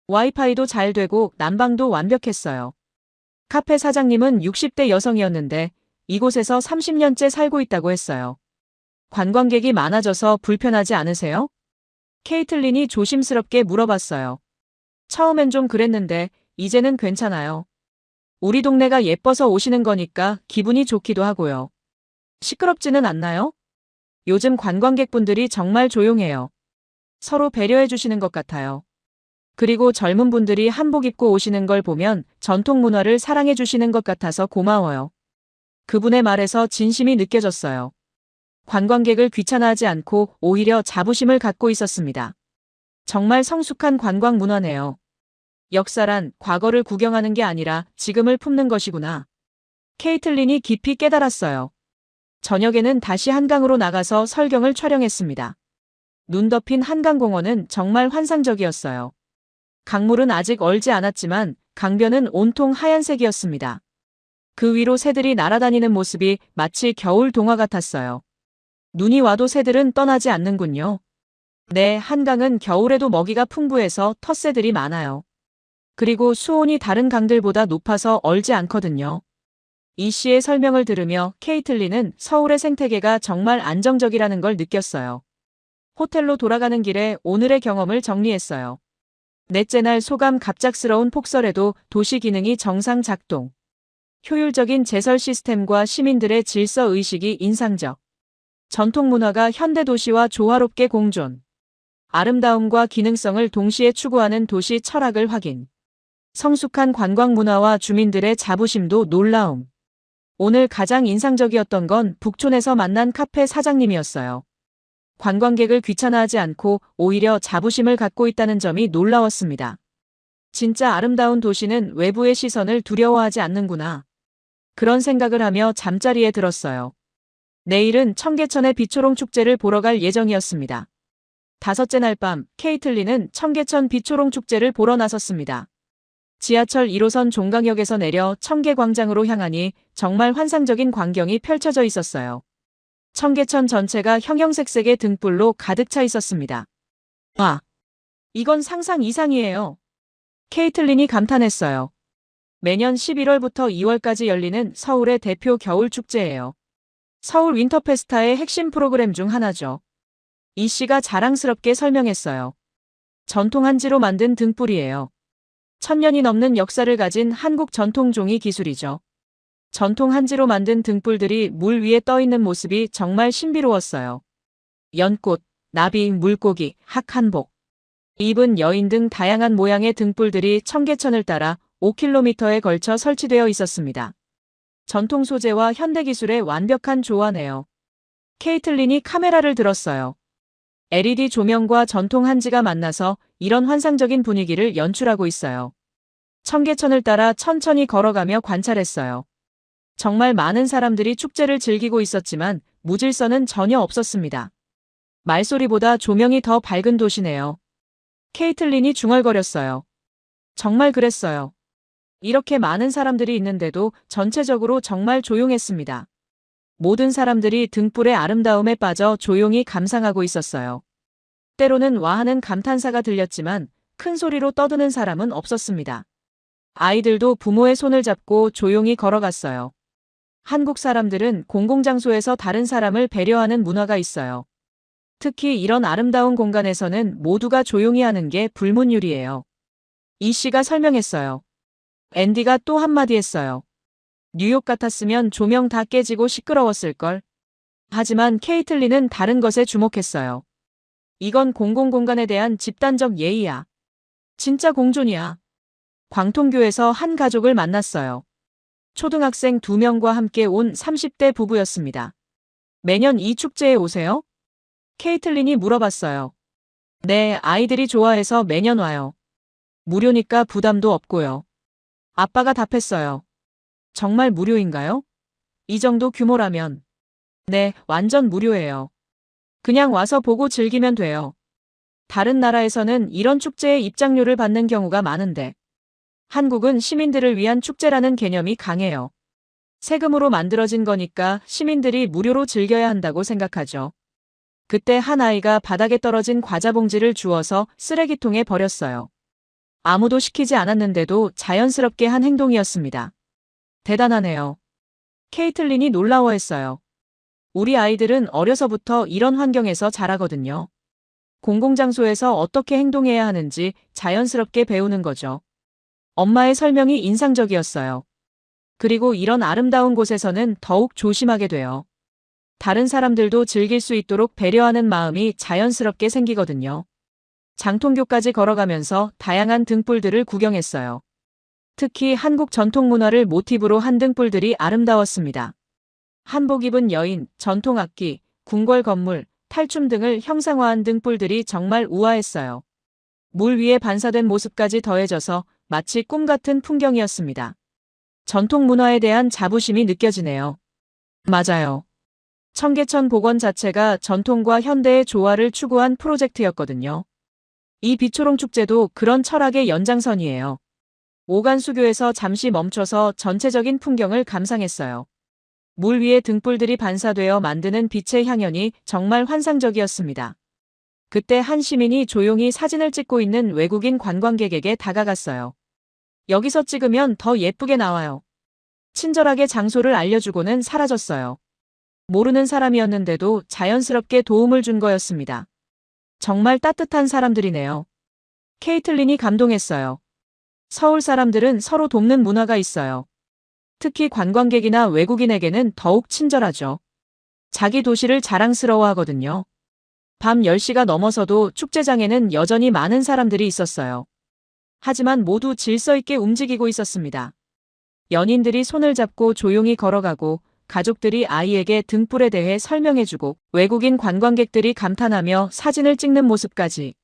와이파이도 잘 되고 난방도 완벽했어요. 카페 사장님은 60대 여성이었는데 이곳에서 30년째 살고 있다고 했어요. 관광객이 많아져서 불편하지 않으세요? 케이틀린이 조심스럽게 물어봤어요. 처음엔 좀 그랬는데 이제는 괜찮아요. 우리 동네가 예뻐서 오시는 거니까 기분이 좋기도 하고요. 시끄럽지는 않나요? 요즘 관광객분들이 정말 조용해요. 서로 배려해 주시는 것 같아요. 그리고 젊은 분들이 한복 입고 오시는 걸 보면 전통 문화를 사랑해 주시는 것 같아서 고마워요. 그분의 말에서 진심이 느껴졌어요. 관광객을 귀찮아하지 않고 오히려 자부심을 갖고 있었습니다. 정말 성숙한 관광 문화네요. 역사란 과거를 구경하는 게 아니라 지금을 품는 것이구나. 케이틀린이 깊이 깨달았어요. 저녁에는 다시 한강으로 나가서 설경을 촬영했습니다. 눈 덮인 한강공원은 정말 환상적이었어요. 강물은 아직 얼지 않았지만 강변은 온통 하얀색이었습니다. 그 위로 새들이 날아다니는 모습이 마치 겨울 동화 같았어요. 눈이 와도 새들은 떠나지 않는군요. 네, 한강은 겨울에도 먹이가 풍부해서 텃새들이 많아요. 그리고 수온이 다른 강들보다 높아서 얼지 않거든요. 이 씨의 설명을 들으며 케이틀린은 서울의 생태계가 정말 안정적이라는 걸 느꼈어요. 호텔로 돌아가는 길에 오늘의 경험을 정리했어요. 넷째 날 소감 갑작스러운 폭설에도 도시 기능이 정상 작동. 효율적인 제설 시스템과 시민들의 질서 의식이 인상적. 전통 문화가 현대 도시와 조화롭게 공존. 아름다움과 기능성을 동시에 추구하는 도시 철학을 확인. 성숙한 관광 문화와 주민들의 자부심도 놀라움. 오늘 가장 인상적이었던 건 북촌에서 만난 카페 사장님이었어요. 관광객을 귀찮아하지 않고 오히려 자부심을 갖고 있다는 점이 놀라웠습니다. 진짜 아름다운 도시는 외부의 시선을 두려워하지 않는구나. 그런 생각을 하며 잠자리에 들었어요. 내일은 청계천의 비초롱 축제를 보러 갈 예정이었습니다. 다섯째 날 밤 케이틀린은 청계천 비초롱 축제를 보러 나섰습니다. 지하철 1호선 종강역에서 내려 청계광장으로 향하니 정말 환상적인 광경이 펼쳐져 있었어요. 청계천 전체가 형형색색의 등불로 가득 차 있었습니다. 와, 이건 상상 이상이에요. 케이틀린이 감탄했어요. 매년 11월부터 2월까지 열리는 서울의 대표 겨울 축제예요. 서울 윈터페스타의 핵심 프로그램 중 하나죠. 이 씨가 자랑스럽게 설명했어요. 전통 한지로 만든 등불이에요. 천년이 넘는 역사를 가진 한국 전통 종이 기술이죠. 전통 한지로 만든 등불들이 물 위에 떠 있는 모습이 정말 신비로웠어요. 연꽃, 나비, 물고기, 학한복, 입은 여인 등 다양한 모양의 등불들이 청계천을 따라 5km에 걸쳐 설치되어 있었습니다. 전통 소재와 현대 기술의 완벽한 조화네요. 케이틀린이 카메라를 들었어요. LED 조명과 전통 한지가 만나서 이런 환상적인 분위기를 연출하고 있어요. 청계천을 따라 천천히 걸어가며 관찰했어요. 정말 많은 사람들이 축제를 즐기고 있었지만 무질서는 전혀 없었습니다. 말소리보다 조명이 더 밝은 도시네요. 케이틀린이 중얼거렸어요. 정말 그랬어요. 이렇게 많은 사람들이 있는데도 전체적으로 정말 조용했습니다. 모든 사람들이 등불의 아름다움에 빠져 조용히 감상하고 있었어요. 때로는 와하는 감탄사가 들렸지만 큰 소리로 떠드는 사람은 없었습니다. 아이들도 부모의 손을 잡고 조용히 걸어갔어요. 한국 사람들은 공공장소에서 다른 사람을 배려하는 문화가 있어요. 특히 이런 아름다운 공간에서는 모두가 조용히 하는 게 불문율이에요. 이 씨가 설명했어요. 앤디가 또 한마디 했어요. 뉴욕 같았으면 조명 다 깨지고 시끄러웠을걸. 하지만 케이틀린은 다른 것에 주목했어요. 이건 공공공간에 대한 집단적 예의야. 진짜 공존이야. 광통교에서 한 가족을 만났어요. 초등학생 2명과 함께 온 30대 부부였습니다. 매년 이 축제에 오세요? 케이틀린이 물어봤어요. 네, 아이들이 좋아해서 매년 와요. 무료니까 부담도 없고요. 아빠가 답했어요. 정말 무료인가요? 이 정도 규모라면. 네, 완전 무료예요. 그냥 와서 보고 즐기면 돼요. 다른 나라에서는 이런 축제에 입장료를 받는 경우가 많은데 한국은 시민들을 위한 축제라는 개념이 강해요. 세금으로 만들어진 거니까 시민들이 무료로 즐겨야 한다고 생각하죠. 그때 한 아이가 바닥에 떨어진 과자 봉지를 주워서 쓰레기통에 버렸어요. 아무도 시키지 않았는데도 자연스럽게 한 행동이었습니다. 대단하네요. 케이틀린이 놀라워했어요. 우리 아이들은 어려서부터 이런 환경에서 자라거든요. 공공장소에서 어떻게 행동해야 하는지 자연스럽게 배우는 거죠. 엄마의 설명이 인상적이었어요. 그리고 이런 아름다운 곳에서는 더욱 조심하게 돼요. 다른 사람들도 즐길 수 있도록 배려하는 마음이 자연스럽게 생기거든요. 장통교까지 걸어가면서 다양한 등불들을 구경했어요. 특히 한국 전통 문화를 모티브로 한 등불들이 아름다웠습니다. 한복 입은 여인, 전통 악기, 궁궐 건물, 탈춤 등을 형상화한 등불들이 정말 우아했어요. 물 위에 반사된 모습까지 더해져서 마치 꿈 같은 풍경이었습니다. 전통 문화에 대한 자부심이 느껴지네요. 맞아요. 청계천 복원 자체가 전통과 현대의 조화를 추구한 프로젝트였거든요. 이 비초롱 축제도 그런 철학의 연장선이에요. 오간수교에서 잠시 멈춰서 전체적인 풍경을 감상했어요. 물 위에 등불들이 반사되어 만드는 빛의 향연이 정말 환상적이었습니다. 그때 한 시민이 조용히 사진을 찍고 있는 외국인 관광객에게 다가갔어요. 여기서 찍으면 더 예쁘게 나와요. 친절하게 장소를 알려주고는 사라졌어요. 모르는 사람이었는데도 자연스럽게 도움을 준 거였습니다. 정말 따뜻한 사람들이네요. 케이틀린이 감동했어요. 서울 사람들은 서로 돕는 문화가 있어요. 특히 관광객이나 외국인에게는 더욱 친절하죠. 자기 도시를 자랑스러워하거든요. 밤 10시가 넘어서도 축제장에는 여전히 많은 사람들이 있었어요. 하지만 모두 질서 있게 움직이고 있었습니다. 연인들이 손을 잡고 조용히 걸어가고 가족들이 아이에게 등불에 대해 설명해주고 외국인 관광객들이 감탄하며 사진을 찍는 모습까지.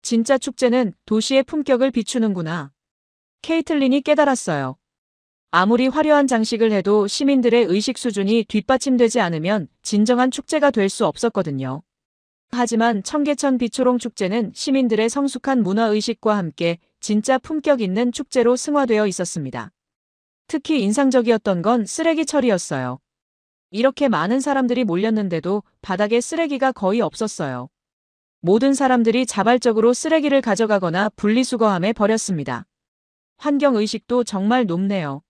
진짜 축제는 도시의 품격을 비추는구나. 케이틀린이 깨달았어요. 아무리 화려한 장식을 해도 시민들의 의식 수준이 뒷받침되지 않으면 진정한 축제가 될 수 없었거든요. 하지만 청계천 비초롱 축제는 시민들의 성숙한 문화의식과 함께 진짜 품격 있는 축제로 승화되어 있었습니다. 특히 인상적이었던 건 쓰레기 처리였어요. 이렇게 많은 사람들이 몰렸는데도 바닥에 쓰레기가 거의 없었어요. 모든 사람들이 자발적으로 쓰레기를 가져가거나 분리수거함에 버렸습니다. 환경의식도 정말 높네요.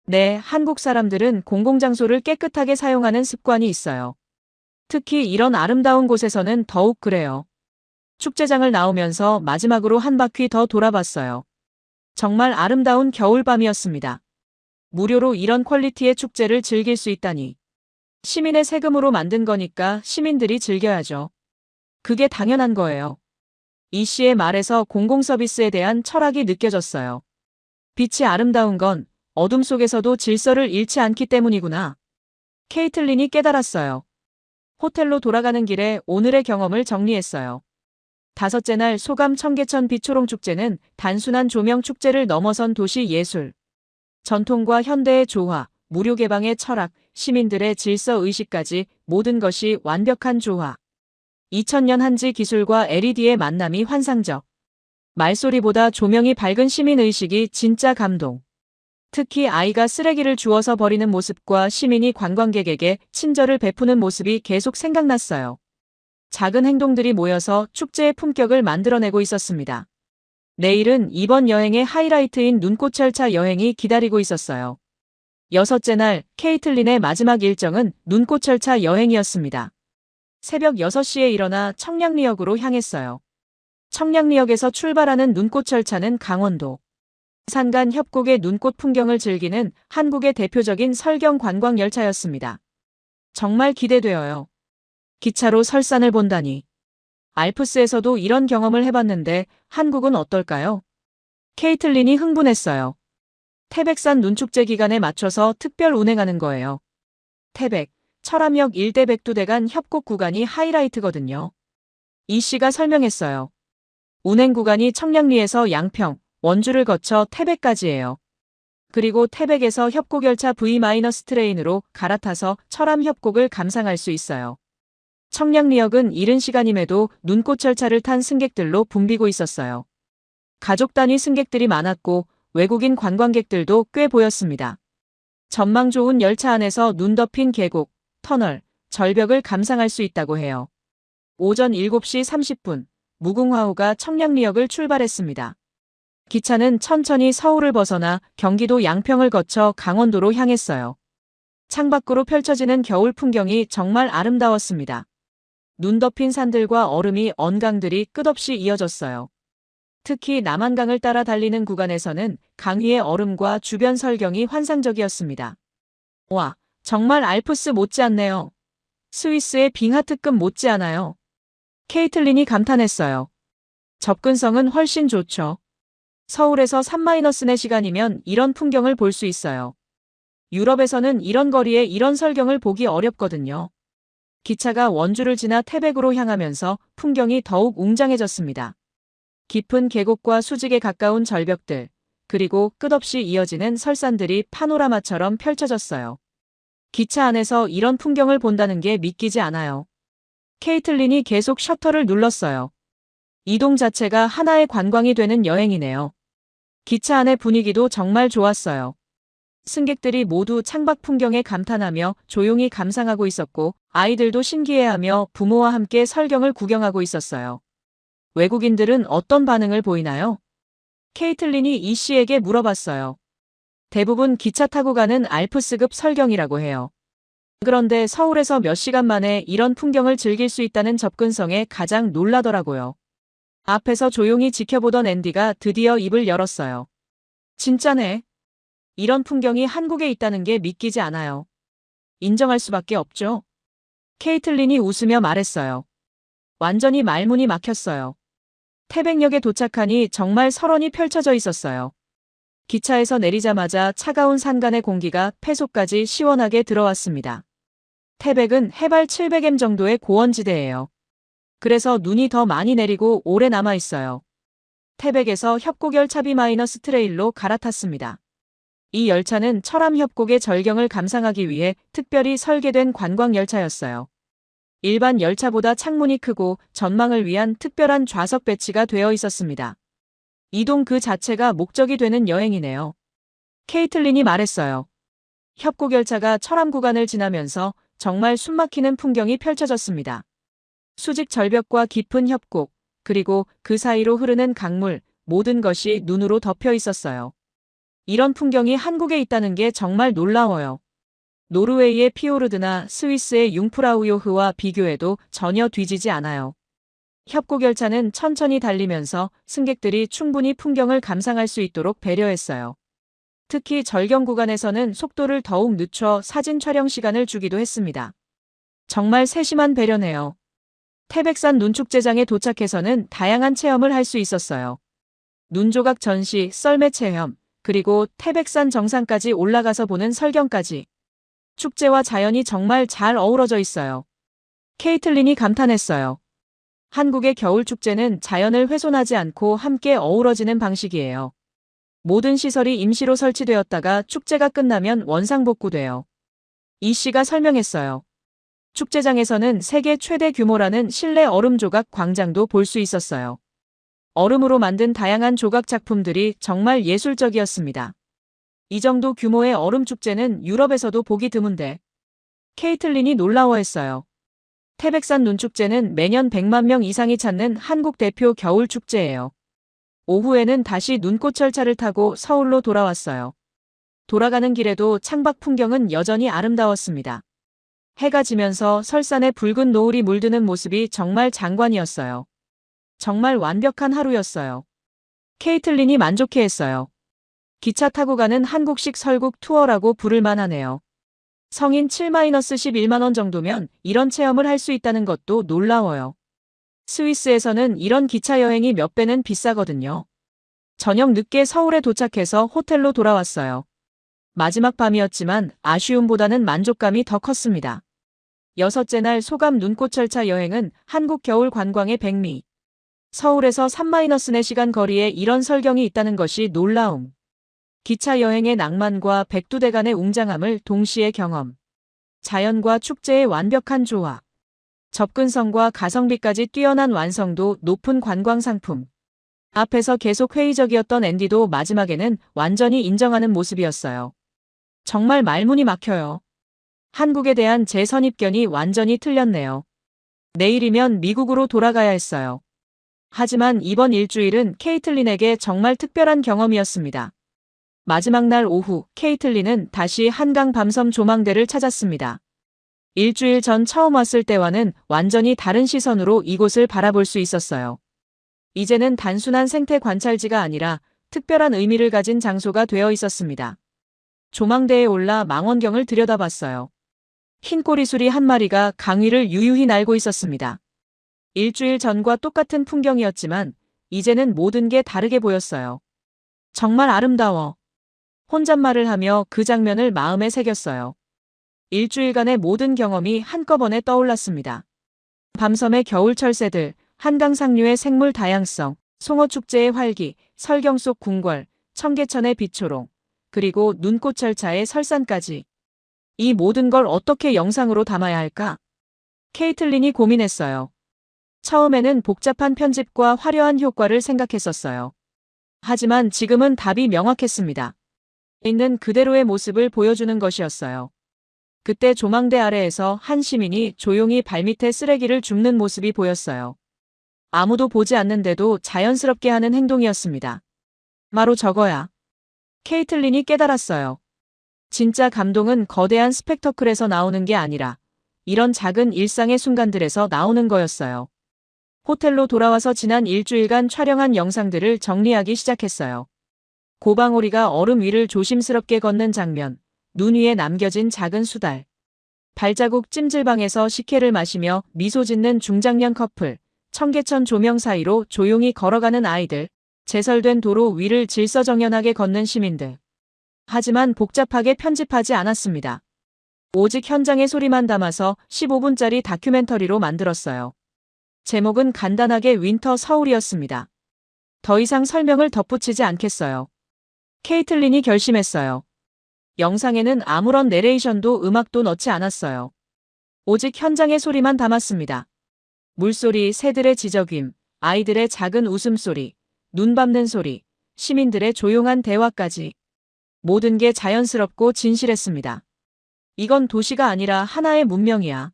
네, 한국 사람들은 공공장소를 깨끗하게 사용하는 습관이 있어요. 특히 이런 아름다운 곳에서는 더욱 그래요. 축제장을 나오면서 마지막으로 한 바퀴 더 돌아봤어요. 정말 아름다운 겨울밤이었습니다. 무료로 이런 퀄리티의 축제를 즐길 수 있다니. 시민의 세금으로 만든 거니까 시민들이 즐겨야죠. 그게 당연한 거예요. 이 씨의 말에서 공공서비스에 대한 철학이 느껴졌어요. 빛이 아름다운 건 어둠 속에서도 질서를 잃지 않기 때문이구나. 케이틀린이 깨달았어요. 호텔로 돌아가는 길에 오늘의 경험을 정리했어요. 다섯째 날 소감 청계천 빛초롱 축제는 단순한 조명 축제를 넘어선 도시 예술. 전통과 현대의 조화, 무료 개방의 철학, 시민들의 질서 의식까지 모든 것이 완벽한 조화. 2000년 한지 기술과 LED의 만남이 환상적. 말소리보다 조명이 밝은 시민의식이 진짜 감동. 특히 아이가 쓰레기를 주워서 버리는 모습과 시민이 관광객에게 친절을 베푸는 모습이 계속 생각났어요. 작은 행동들이 모여서 축제의 품격을 만들어내고 있었습니다. 내일은 이번 여행의 하이라이트인 눈꽃 열차 여행이 기다리고 있었어요. 여섯째 날 케이틀린의 마지막 일정은 눈꽃 열차 여행이었습니다. 새벽 6시에 일어나 청량리역으로 향했어요. 청량리역에서 출발하는 눈꽃 열차는 강원도 산간 협곡의 눈꽃 풍경을 즐기는 한국의 대표적인 설경 관광 열차였습니다. 정말 기대되어요. 기차로 설산을 본다니. 알프스에서도 이런 경험을 해봤는데 한국은 어떨까요? 케이틀린이 흥분했어요. 태백산 눈축제 기간에 맞춰서 특별 운행하는 거예요. 태백, 철암역 일대 백두대간 협곡 구간이 하이라이트거든요. 이 씨가 설명했어요. 운행 구간이 청량리에서 양평, 원주를 거쳐 태백까지예요. 그리고 태백에서 협곡열차 V-트레인으로 갈아타서 철암 협곡을 감상할 수 있어요. 청량리역은 이른 시간임에도 눈꽃 열차를 탄 승객들로 붐비고 있었어요. 가족 단위 승객들이 많았고 외국인 관광객들도 꽤 보였습니다. 전망 좋은 열차 안에서 눈 덮인 계곡, 터널, 절벽을 감상할 수 있다고 해요. 오전 7시 30분, 무궁화호가 청량리역을 출발했습니다. 기차는 천천히 서울을 벗어나 경기도 양평을 거쳐 강원도로 향했어요. 창밖으로 펼쳐지는 겨울 풍경이 정말 아름다웠습니다. 눈 덮인 산들과 얼음이 언강들이 끝없이 이어졌어요. 특히 남한강을 따라 달리는 구간에서는 강 위의 얼음과 주변 설경이 환상적이었습니다. 와, 정말 알프스 못지않네요. 스위스의 빙하특급 못지않아요. 케이틀린이 감탄했어요. 접근성은 훨씬 좋죠. 서울에서 3-4 시간이면 이런 풍경을 볼 수 있어요. 유럽에서는 이런 거리에 이런 설경을 보기 어렵거든요. 기차가 원주를 지나 태백으로 향하면서 풍경이 더욱 웅장해졌습니다. 깊은 계곡과 수직에 가까운 절벽들, 그리고 끝없이 이어지는 설산들이 파노라마처럼 펼쳐졌어요. 기차 안에서 이런 풍경을 본다는 게 믿기지 않아요. 케이틀린이 계속 셔터를 눌렀어요. 이동 자체가 하나의 관광이 되는 여행이네요. 기차 안의 분위기도 정말 좋았어요. 승객들이 모두 창밖 풍경에 감탄하며 조용히 감상하고 있었고 아이들도 신기해하며 부모와 함께 설경을 구경하고 있었어요. 외국인들은 어떤 반응을 보이나요? 케이틀린이 이 씨에게 물어봤어요. 대부분 기차 타고 가는 알프스급 설경이라고 해요. 그런데 서울에서 몇 시간 만에 이런 풍경을 즐길 수 있다는 접근성에 가장 놀라더라고요. 앞에서 조용히 지켜보던 앤디가 드디어 입을 열었어요. 진짜네. 이런 풍경이 한국에 있다는 게 믿기지 않아요. 인정할 수밖에 없죠. 케이틀린이 웃으며 말했어요. 완전히 말문이 막혔어요. 태백역에 도착하니 정말 설원이 펼쳐져 있었어요. 기차에서 내리자마자 차가운 산간의 공기가 폐속까지 시원하게 들어왔습니다. 태백은 해발 700m 정도의 고원지대예요. 그래서 눈이 더 많이 내리고 오래 남아 있어요. 태백에서 협곡열차 B-트레일로 갈아탔습니다. 이 열차는 철암 협곡의 절경을 감상하기 위해 특별히 설계된 관광열차였어요. 일반 열차보다 창문이 크고 전망을 위한 특별한 좌석 배치가 되어 있었습니다. 이동 그 자체가 목적이 되는 여행이네요. 케이틀린이 말했어요. 협곡열차가 철암 구간을 지나면서 정말 숨막히는 풍경이 펼쳐졌습니다. 수직 절벽과 깊은 협곡, 그리고 그 사이로 흐르는 강물, 모든 것이 눈으로 덮여 있었어요. 이런 풍경이 한국에 있다는 게 정말 놀라워요. 노르웨이의 피오르드나 스위스의 융프라우요흐와 비교해도 전혀 뒤지지 않아요. 협곡열차는 천천히 달리면서 승객들이 충분히 풍경을 감상할 수 있도록 배려했어요. 특히 절경 구간에서는 속도를 더욱 늦춰 사진 촬영 시간을 주기도 했습니다. 정말 세심한 배려네요. 태백산 눈축제장에 도착해서는 다양한 체험을 할 수 있었어요. 눈조각 전시, 썰매 체험, 그리고 태백산 정상까지 올라가서 보는 설경까지. 축제와 자연이 정말 잘 어우러져 있어요. 케이틀린이 감탄했어요. 한국의 겨울축제는 자연을 훼손하지 않고 함께 어우러지는 방식이에요. 모든 시설이 임시로 설치되었다가 축제가 끝나면 원상복구돼요. 이 씨가 설명했어요. 축제장에서는 세계 최대 규모라는 실내 얼음 조각 광장도 볼 수 있었어요. 얼음으로 만든 다양한 조각 작품들이 정말 예술적이었습니다. 이 정도 규모의 얼음 축제는 유럽에서도 보기 드문데 케이틀린이 놀라워했어요. 태백산 눈축제는 매년 100만 명 이상이 찾는 한국 대표 겨울 축제예요. 오후에는 다시 눈꽃철차를 타고 서울로 돌아왔어요. 돌아가는 길에도 창밖 풍경은 여전히 아름다웠습니다. 해가 지면서 설산에 붉은 노을이 물드는 모습이 정말 장관이었어요. 정말 완벽한 하루였어요. 케이틀린이 만족해했어요. 기차 타고 가는 한국식 설국 투어라고 부를 만하네요. 성인 7-11만 원 정도면 이런 체험을 할 수 있다는 것도 놀라워요. 스위스에서는 이런 기차 여행이 몇 배는 비싸거든요. 저녁 늦게 서울에 도착해서 호텔로 돌아왔어요. 마지막 밤이었지만 아쉬움보다는 만족감이 더 컸습니다. 여섯째 날 소감 눈꽃철차 여행은 한국 겨울 관광의 백미. 서울에서 3-4시간 거리에 이런 설경이 있다는 것이 놀라움. 기차 여행의 낭만과 백두대간의 웅장함을 동시에 경험. 자연과 축제의 완벽한 조화. 접근성과 가성비까지 뛰어난 완성도 높은 관광 상품. 앞에서 계속 회의적이었던 앤디도 마지막에는 완전히 인정하는 모습이었어요. 정말 말문이 막혀요. 한국에 대한 제 선입견이 완전히 틀렸네요. 내일이면 미국으로 돌아가야 했어요. 하지만 이번 일주일은 케이틀린에게 정말 특별한 경험이었습니다. 마지막 날 오후, 케이틀린은 다시 한강 밤섬 조망대를 찾았습니다. 일주일 전 처음 왔을 때와는 완전히 다른 시선으로 이곳을 바라볼 수 있었어요. 이제는 단순한 생태 관찰지가 아니라 특별한 의미를 가진 장소가 되어 있었습니다. 조망대에 올라 망원경을 들여다봤어요. 흰 꼬리수리 한 마리가 강 위를 유유히 날고 있었습니다. 일주일 전과 똑같은 풍경이었지만 이제는 모든 게 다르게 보였어요. 정말 아름다워. 혼잣말을 하며 그 장면을 마음에 새겼어요. 일주일간의 모든 경험이 한꺼번에 떠올랐습니다. 밤섬의 겨울 철새들, 한강 상류의 생물 다양성, 송어축제의 활기, 설경 속 궁궐, 청계천의 빛초롱, 그리고 눈꽃철차의 설산까지. 이 모든 걸 어떻게 영상으로 담아야 할까? 케이틀린이 고민했어요. 처음에는 복잡한 편집과 화려한 효과를 생각했었어요. 하지만 지금은 답이 명확했습니다. 있는 그대로의 모습을 보여주는 것이었어요. 그때 조망대 아래에서 한 시민이 조용히 발밑에 쓰레기를 줍는 모습이 보였어요. 아무도 보지 않는데도 자연스럽게 하는 행동이었습니다. 바로 저거야. 케이틀린이 깨달았어요. 진짜 감동은 거대한 스펙터클에서 나오는 게 아니라 이런 작은 일상의 순간들에서 나오는 거였어요. 호텔로 돌아와서 지난 일주일간 촬영한 영상들을 정리하기 시작했어요. 고방오리가 얼음 위를 조심스럽게 걷는 장면, 눈 위에 남겨진 작은 수달, 발자국 찜질방에서 식혜를 마시며 미소 짓는 중장년 커플, 청계천 조명 사이로 조용히 걸어가는 아이들, 제설된 도로 위를 질서정연하게 걷는 시민들. 하지만 복잡하게 편집하지 않았습니다. 오직 현장의 소리만 담아서 15분짜리 다큐멘터리로 만들었어요. 제목은 간단하게 윈터 서울이었습니다. 더 이상 설명을 덧붙이지 않겠어요. 케이틀린이 결심했어요. 영상에는 아무런 내레이션도 음악도 넣지 않았어요. 오직 현장의 소리만 담았습니다. 물소리, 새들의 지저귀m, 아이들의 작은 웃음소리, 눈 밟는 소리, 시민들의 조용한 대화까지. 모든 게 자연스럽고 진실했습니다. 이건 도시가 아니라 하나의 문명이야.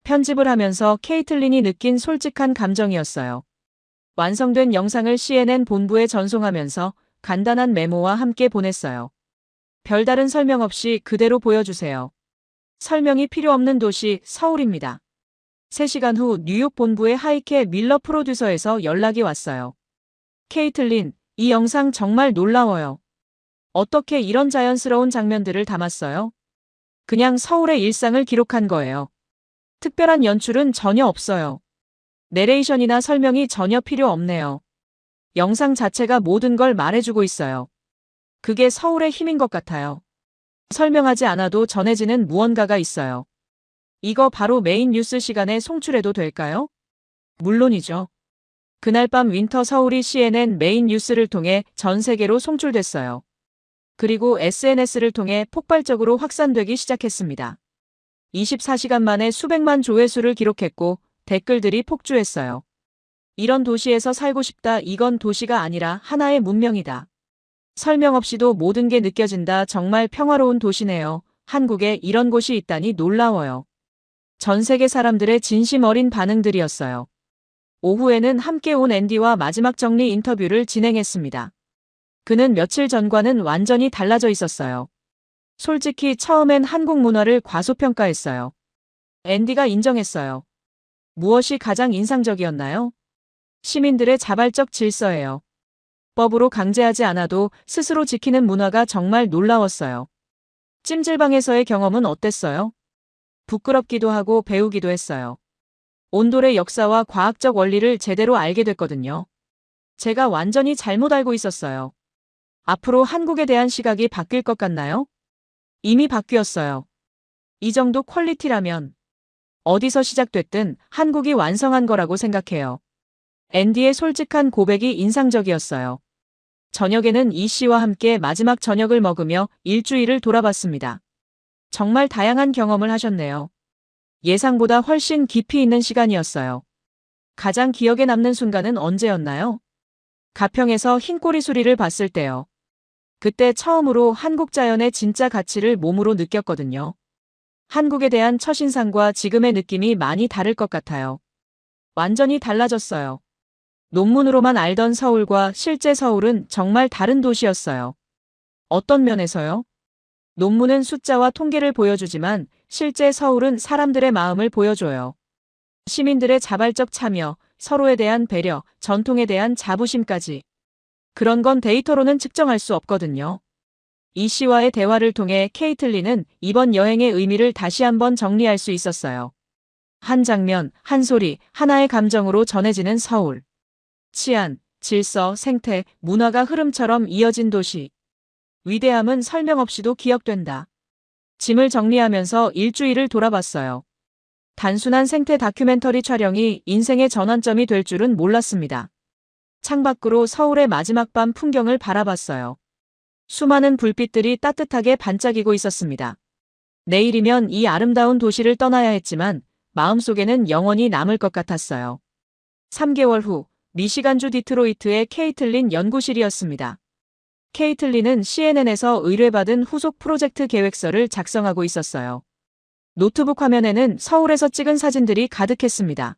편집을 하면서 케이틀린이 느낀 솔직한 감정이었어요. 완성된 영상을 CNN 본부에 전송하면서 간단한 메모와 함께 보냈어요. 별다른 설명 없이 그대로 보여주세요. 설명이 필요 없는 도시 서울입니다. 3시간 후 뉴욕 본부의 하이케 밀러 프로듀서에서 연락이 왔어요. 케이틀린, 이 영상 정말 놀라워요. 어떻게 이런 자연스러운 장면들을 담았어요? 그냥 서울의 일상을 기록한 거예요. 특별한 연출은 전혀 없어요. 내레이션이나 설명이 전혀 필요 없네요. 영상 자체가 모든 걸 말해주고 있어요. 그게 서울의 힘인 것 같아요. 설명하지 않아도 전해지는 무언가가 있어요. 이거 바로 메인 뉴스 시간에 송출해도 될까요? 물론이죠. 그날 밤 윈터 서울이 CNN 메인 뉴스를 통해 전 세계로 송출됐어요. 그리고 SNS를 통해 폭발적으로 확산되기 시작했습니다. 24시간 만에 수백만 조회수를 기록했고 댓글들이 폭주했어요. 이런 도시에서 살고 싶다. 이건 도시가 아니라 하나의 문명이다. 설명 없이도 모든 게 느껴진다. 정말 평화로운 도시네요. 한국에 이런 곳이 있다니 놀라워요. 전 세계 사람들의 진심 어린 반응들이었어요. 오후에는 함께 온 앤디와 마지막 정리 인터뷰를 진행했습니다. 그는 며칠 전과는 완전히 달라져 있었어요. 솔직히 처음엔 한국 문화를 과소평가했어요. 앤디가 인정했어요. 무엇이 가장 인상적이었나요? 시민들의 자발적 질서예요. 법으로 강제하지 않아도 스스로 지키는 문화가 정말 놀라웠어요. 찜질방에서의 경험은 어땠어요? 부끄럽기도 하고 배우기도 했어요. 온돌의 역사와 과학적 원리를 제대로 알게 됐거든요. 제가 완전히 잘못 알고 있었어요. 앞으로 한국에 대한 시각이 바뀔 것 같나요? 이미 바뀌었어요. 이 정도 퀄리티라면 어디서 시작됐든 한국이 완성한 거라고 생각해요. 앤디의 솔직한 고백이 인상적이었어요. 저녁에는 이 씨와 함께 마지막 저녁을 먹으며 일주일을 돌아봤습니다. 정말 다양한 경험을 하셨네요. 예상보다 훨씬 깊이 있는 시간이었어요. 가장 기억에 남는 순간은 언제였나요? 가평에서 흰꼬리 수리를 봤을 때요. 그때 처음으로 한국 자연의 진짜 가치를 몸으로 느꼈거든요. 한국에 대한 첫인상과 지금의 느낌이 많이 다를 것 같아요. 완전히 달라졌어요. 논문으로만 알던 서울과 실제 서울은 정말 다른 도시였어요. 어떤 면에서요? 논문은 숫자와 통계를 보여주지만 실제 서울은 사람들의 마음을 보여줘요. 시민들의 자발적 참여, 서로에 대한 배려, 전통에 대한 자부심까지. 그런 건 데이터로는 측정할 수 없거든요. 이 씨와의 대화를 통해 케이틀린은 이번 여행의 의미를 다시 한번 정리할 수 있었어요. 한 장면, 한 소리, 하나의 감정으로 전해지는 서울. 치안, 질서, 생태, 문화가 흐름처럼 이어진 도시. 위대함은 설명 없이도 기억된다. 짐을 정리하면서 일주일을 돌아봤어요. 단순한 생태 다큐멘터리 촬영이 인생의 전환점이 될 줄은 몰랐습니다. 창밖으로 서울의 마지막 밤 풍경을 바라봤어요. 수많은 불빛들이 따뜻하게 반짝이고 있었습니다. 내일이면 이 아름다운 도시를 떠나야 했지만 마음속에는 영원히 남을 것 같았어요. 3개월 후 미시간주 디트로이트의 케이틀린 연구실이었습니다. 케이틀린은 CNN에서 의뢰받은 후속 프로젝트 계획서를 작성하고 있었어요. 노트북 화면에는 서울에서 찍은 사진들이 가득했습니다.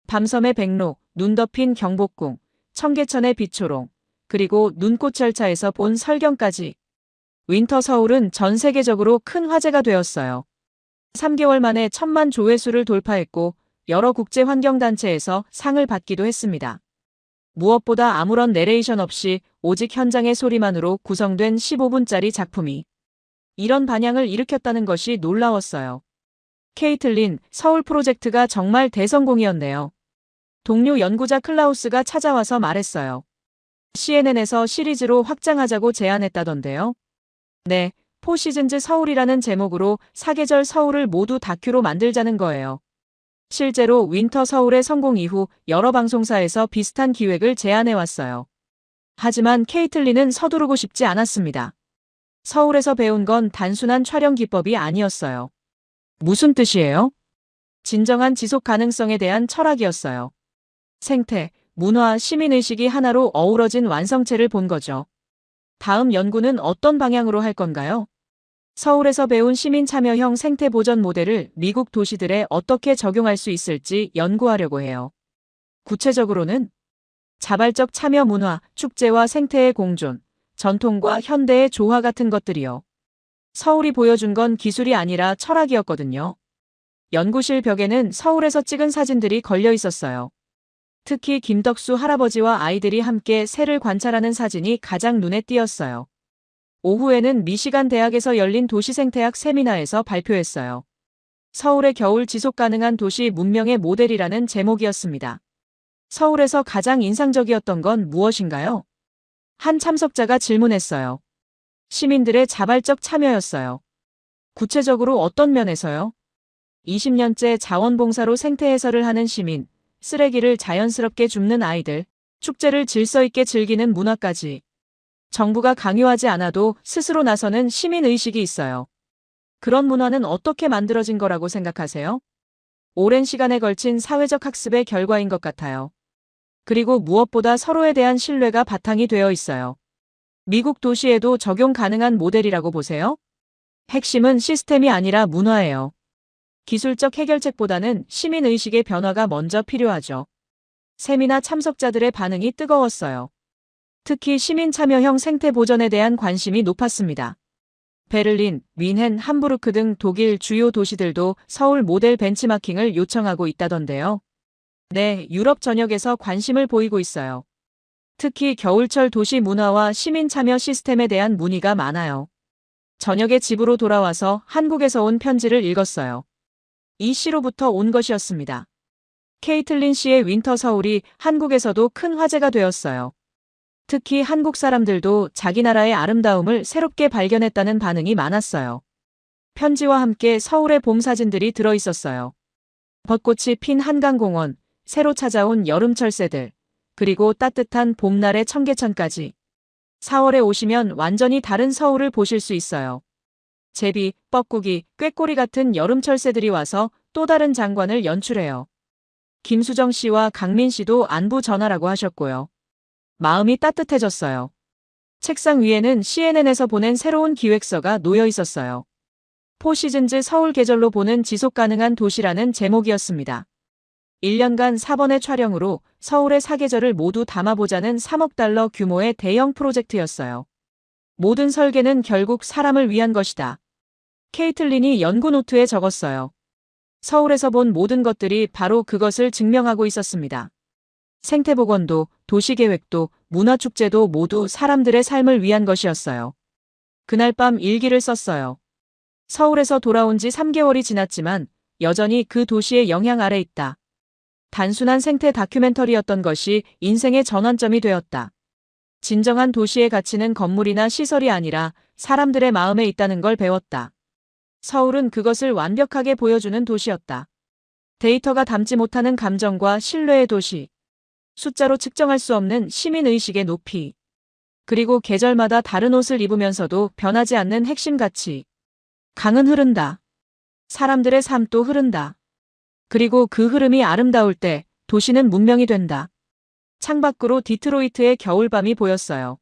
밤섬의 백로, 눈 덮인 경복궁, 청계천의 빛초롱, 그리고 눈꽃 열차에서 본 설경까지. 윈터 서울은 전 세계적으로 큰 화제가 되었어요. 3개월 만에 1000만 조회수를 돌파했고 여러 국제환경단체에서 상을 받기도 했습니다. 무엇보다 아무런 내레이션 없이 오직 현장의 소리만으로 구성된 15분짜리 작품이 이런 반향을 일으켰다는 것이 놀라웠어요. 케이틀린, 서울 프로젝트가 정말 대성공이었네요. 동료 연구자 클라우스가 찾아와서 말했어요. CNN에서 시리즈로 확장하자고 제안했다던데요. 네, 포시즌즈 서울이라는 제목으로 사계절 서울을 모두 다큐로 만들자는 거예요. 실제로 윈터 서울의 성공 이후 여러 방송사에서 비슷한 기획을 제안해왔어요. 하지만 케이틀린은 서두르고 싶지 않았습니다. 서울에서 배운 건 단순한 촬영 기법이 아니었어요. 무슨 뜻이에요? 진정한 지속 가능성에 대한 철학이었어요. 생태, 문화, 시민의식이 하나로 어우러진 완성체를 본 거죠. 다음 연구는 어떤 방향으로 할 건가요? 서울에서 배운 시민 참여형 생태 보전 모델을 미국 도시들에 어떻게 적용할 수 있을지 연구하려고 해요. 구체적으로는 자발적 참여 문화, 축제와 생태의 공존, 전통과 현대의 조화 같은 것들이요. 서울이 보여준 건 기술이 아니라 철학이었거든요. 연구실 벽에는 서울에서 찍은 사진들이 걸려 있었어요. 특히 김덕수 할아버지와 아이들이 함께 새를 관찰하는 사진이 가장 눈에 띄었어요. 오후에는 미시간 대학에서 열린 도시생태학 세미나에서 발표했어요. 서울의 겨울 지속 가능한 도시 문명의 모델이라는 제목이었습니다. 서울에서 가장 인상적이었던 건 무엇인가요? 한 참석자가 질문했어요. 시민들의 자발적 참여였어요. 구체적으로 어떤 면에서요? 20년째 자원봉사로 생태 해설을 하는 시민, 쓰레기를 자연스럽게 줍는 아이들, 축제를 질서 있게 즐기는 문화까지. 정부가 강요하지 않아도 스스로 나서는 시민의식이 있어요. 그런 문화는 어떻게 만들어진 거라고 생각하세요? 오랜 시간에 걸친 사회적 학습의 결과인 것 같아요. 그리고 무엇보다 서로에 대한 신뢰가 바탕이 되어 있어요. 미국 도시에도 적용 가능한 모델이라고 보세요? 핵심은 시스템이 아니라 문화예요. 기술적 해결책보다는 시민의식의 변화가 먼저 필요하죠. 세미나 참석자들의 반응이 뜨거웠어요. 특히 시민 참여형 생태 보전에 대한 관심이 높았습니다. 베를린, 뮌헨, 함부르크 등 독일 주요 도시들도 서울 모델 벤치마킹을 요청하고 있다던데요. 네, 유럽 전역에서 관심을 보이고 있어요. 특히 겨울철 도시 문화와 시민 참여 시스템에 대한 문의가 많아요. 저녁에 집으로 돌아와서 한국에서 온 편지를 읽었어요. 이 씨로부터 온 것이었습니다. 케이틀린 씨의 윈터 서울이 한국에서도 큰 화제가 되었어요. 특히 한국 사람들도 자기 나라의 아름다움을 새롭게 발견했다는 반응이 많았어요. 편지와 함께 서울의 봄 사진들이 들어 있었어요. 벚꽃이 핀 한강공원, 새로 찾아온 여름철 새들, 그리고 따뜻한 봄날의 청계천까지. 4월에 오시면 완전히 다른 서울을 보실 수 있어요. 제비, 뻐꾸기, 꾀꼬리 같은 여름철 새들이 와서 또 다른 장관을 연출해요. 김수정 씨와 강민 씨도 안부 전하라고 하셨고요. 마음이 따뜻해졌어요. 책상 위에는 CNN에서 보낸 새로운 기획서가 놓여 있었어요. 포시즌즈 서울 계절로 보는 지속 가능한 도시라는 제목이었습니다. 1년간 4번의 촬영으로 서울의 사계절을 모두 담아보자는 3억 달러 규모의 대형 프로젝트였어요. 모든 설계는 결국 사람을 위한 것이다. 케이틀린이 연구 노트에 적었어요. 서울에서 본 모든 것들이 바로 그것을 증명하고 있었습니다. 생태복원도, 도시계획도, 문화축제도 모두 사람들의 삶을 위한 것이었어요. 그날 밤 일기를 썼어요. 서울에서 돌아온 지 3개월이 지났지만 여전히 그 도시의 영향 아래 있다. 단순한 생태 다큐멘터리였던 것이 인생의 전환점이 되었다. 진정한 도시의 가치는 건물이나 시설이 아니라 사람들의 마음에 있다는 걸 배웠다. 서울은 그것을 완벽하게 보여주는 도시였다. 데이터가 담지 못하는 감정과 신뢰의 도시. 숫자로 측정할 수 없는 시민의식의 높이. 그리고 계절마다 다른 옷을 입으면서도 변하지 않는 핵심 가치. 강은 흐른다. 사람들의 삶도 흐른다. 그리고 그 흐름이 아름다울 때 도시는 문명이 된다. 창밖으로 디트로이트의 겨울밤이 보였어요.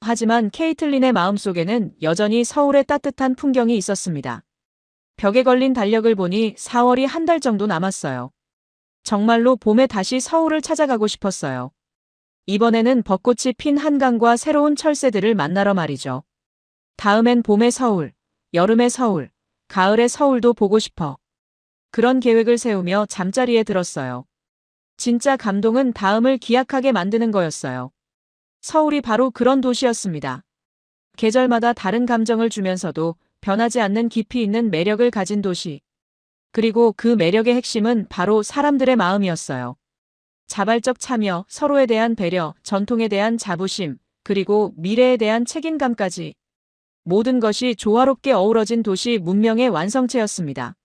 하지만 케이틀린의 마음속에는 여전히 서울의 따뜻한 풍경이 있었습니다. 벽에 걸린 달력을 보니 4월이 한 달 정도 남았어요. 정말로 봄에 다시 서울을 찾아가고 싶었어요. 이번에는 벚꽃이 핀 한강과 새로운 철새들을 만나러 말이죠. 다음엔 봄의 서울, 여름의 서울, 가을의 서울도 보고 싶어. 그런 계획을 세우며 잠자리에 들었어요. 진짜 감동은 다음을 기약하게 만드는 거였어요. 서울이 바로 그런 도시였습니다. 계절마다 다른 감정을 주면서도 변하지 않는 깊이 있는 매력을 가진 도시. 그리고 그 매력의 핵심은 바로 사람들의 마음이었어요. 자발적 참여, 서로에 대한 배려, 전통에 대한 자부심, 그리고 미래에 대한 책임감까지. 모든 것이 조화롭게 어우러진 도시 문명의 완성체였습니다.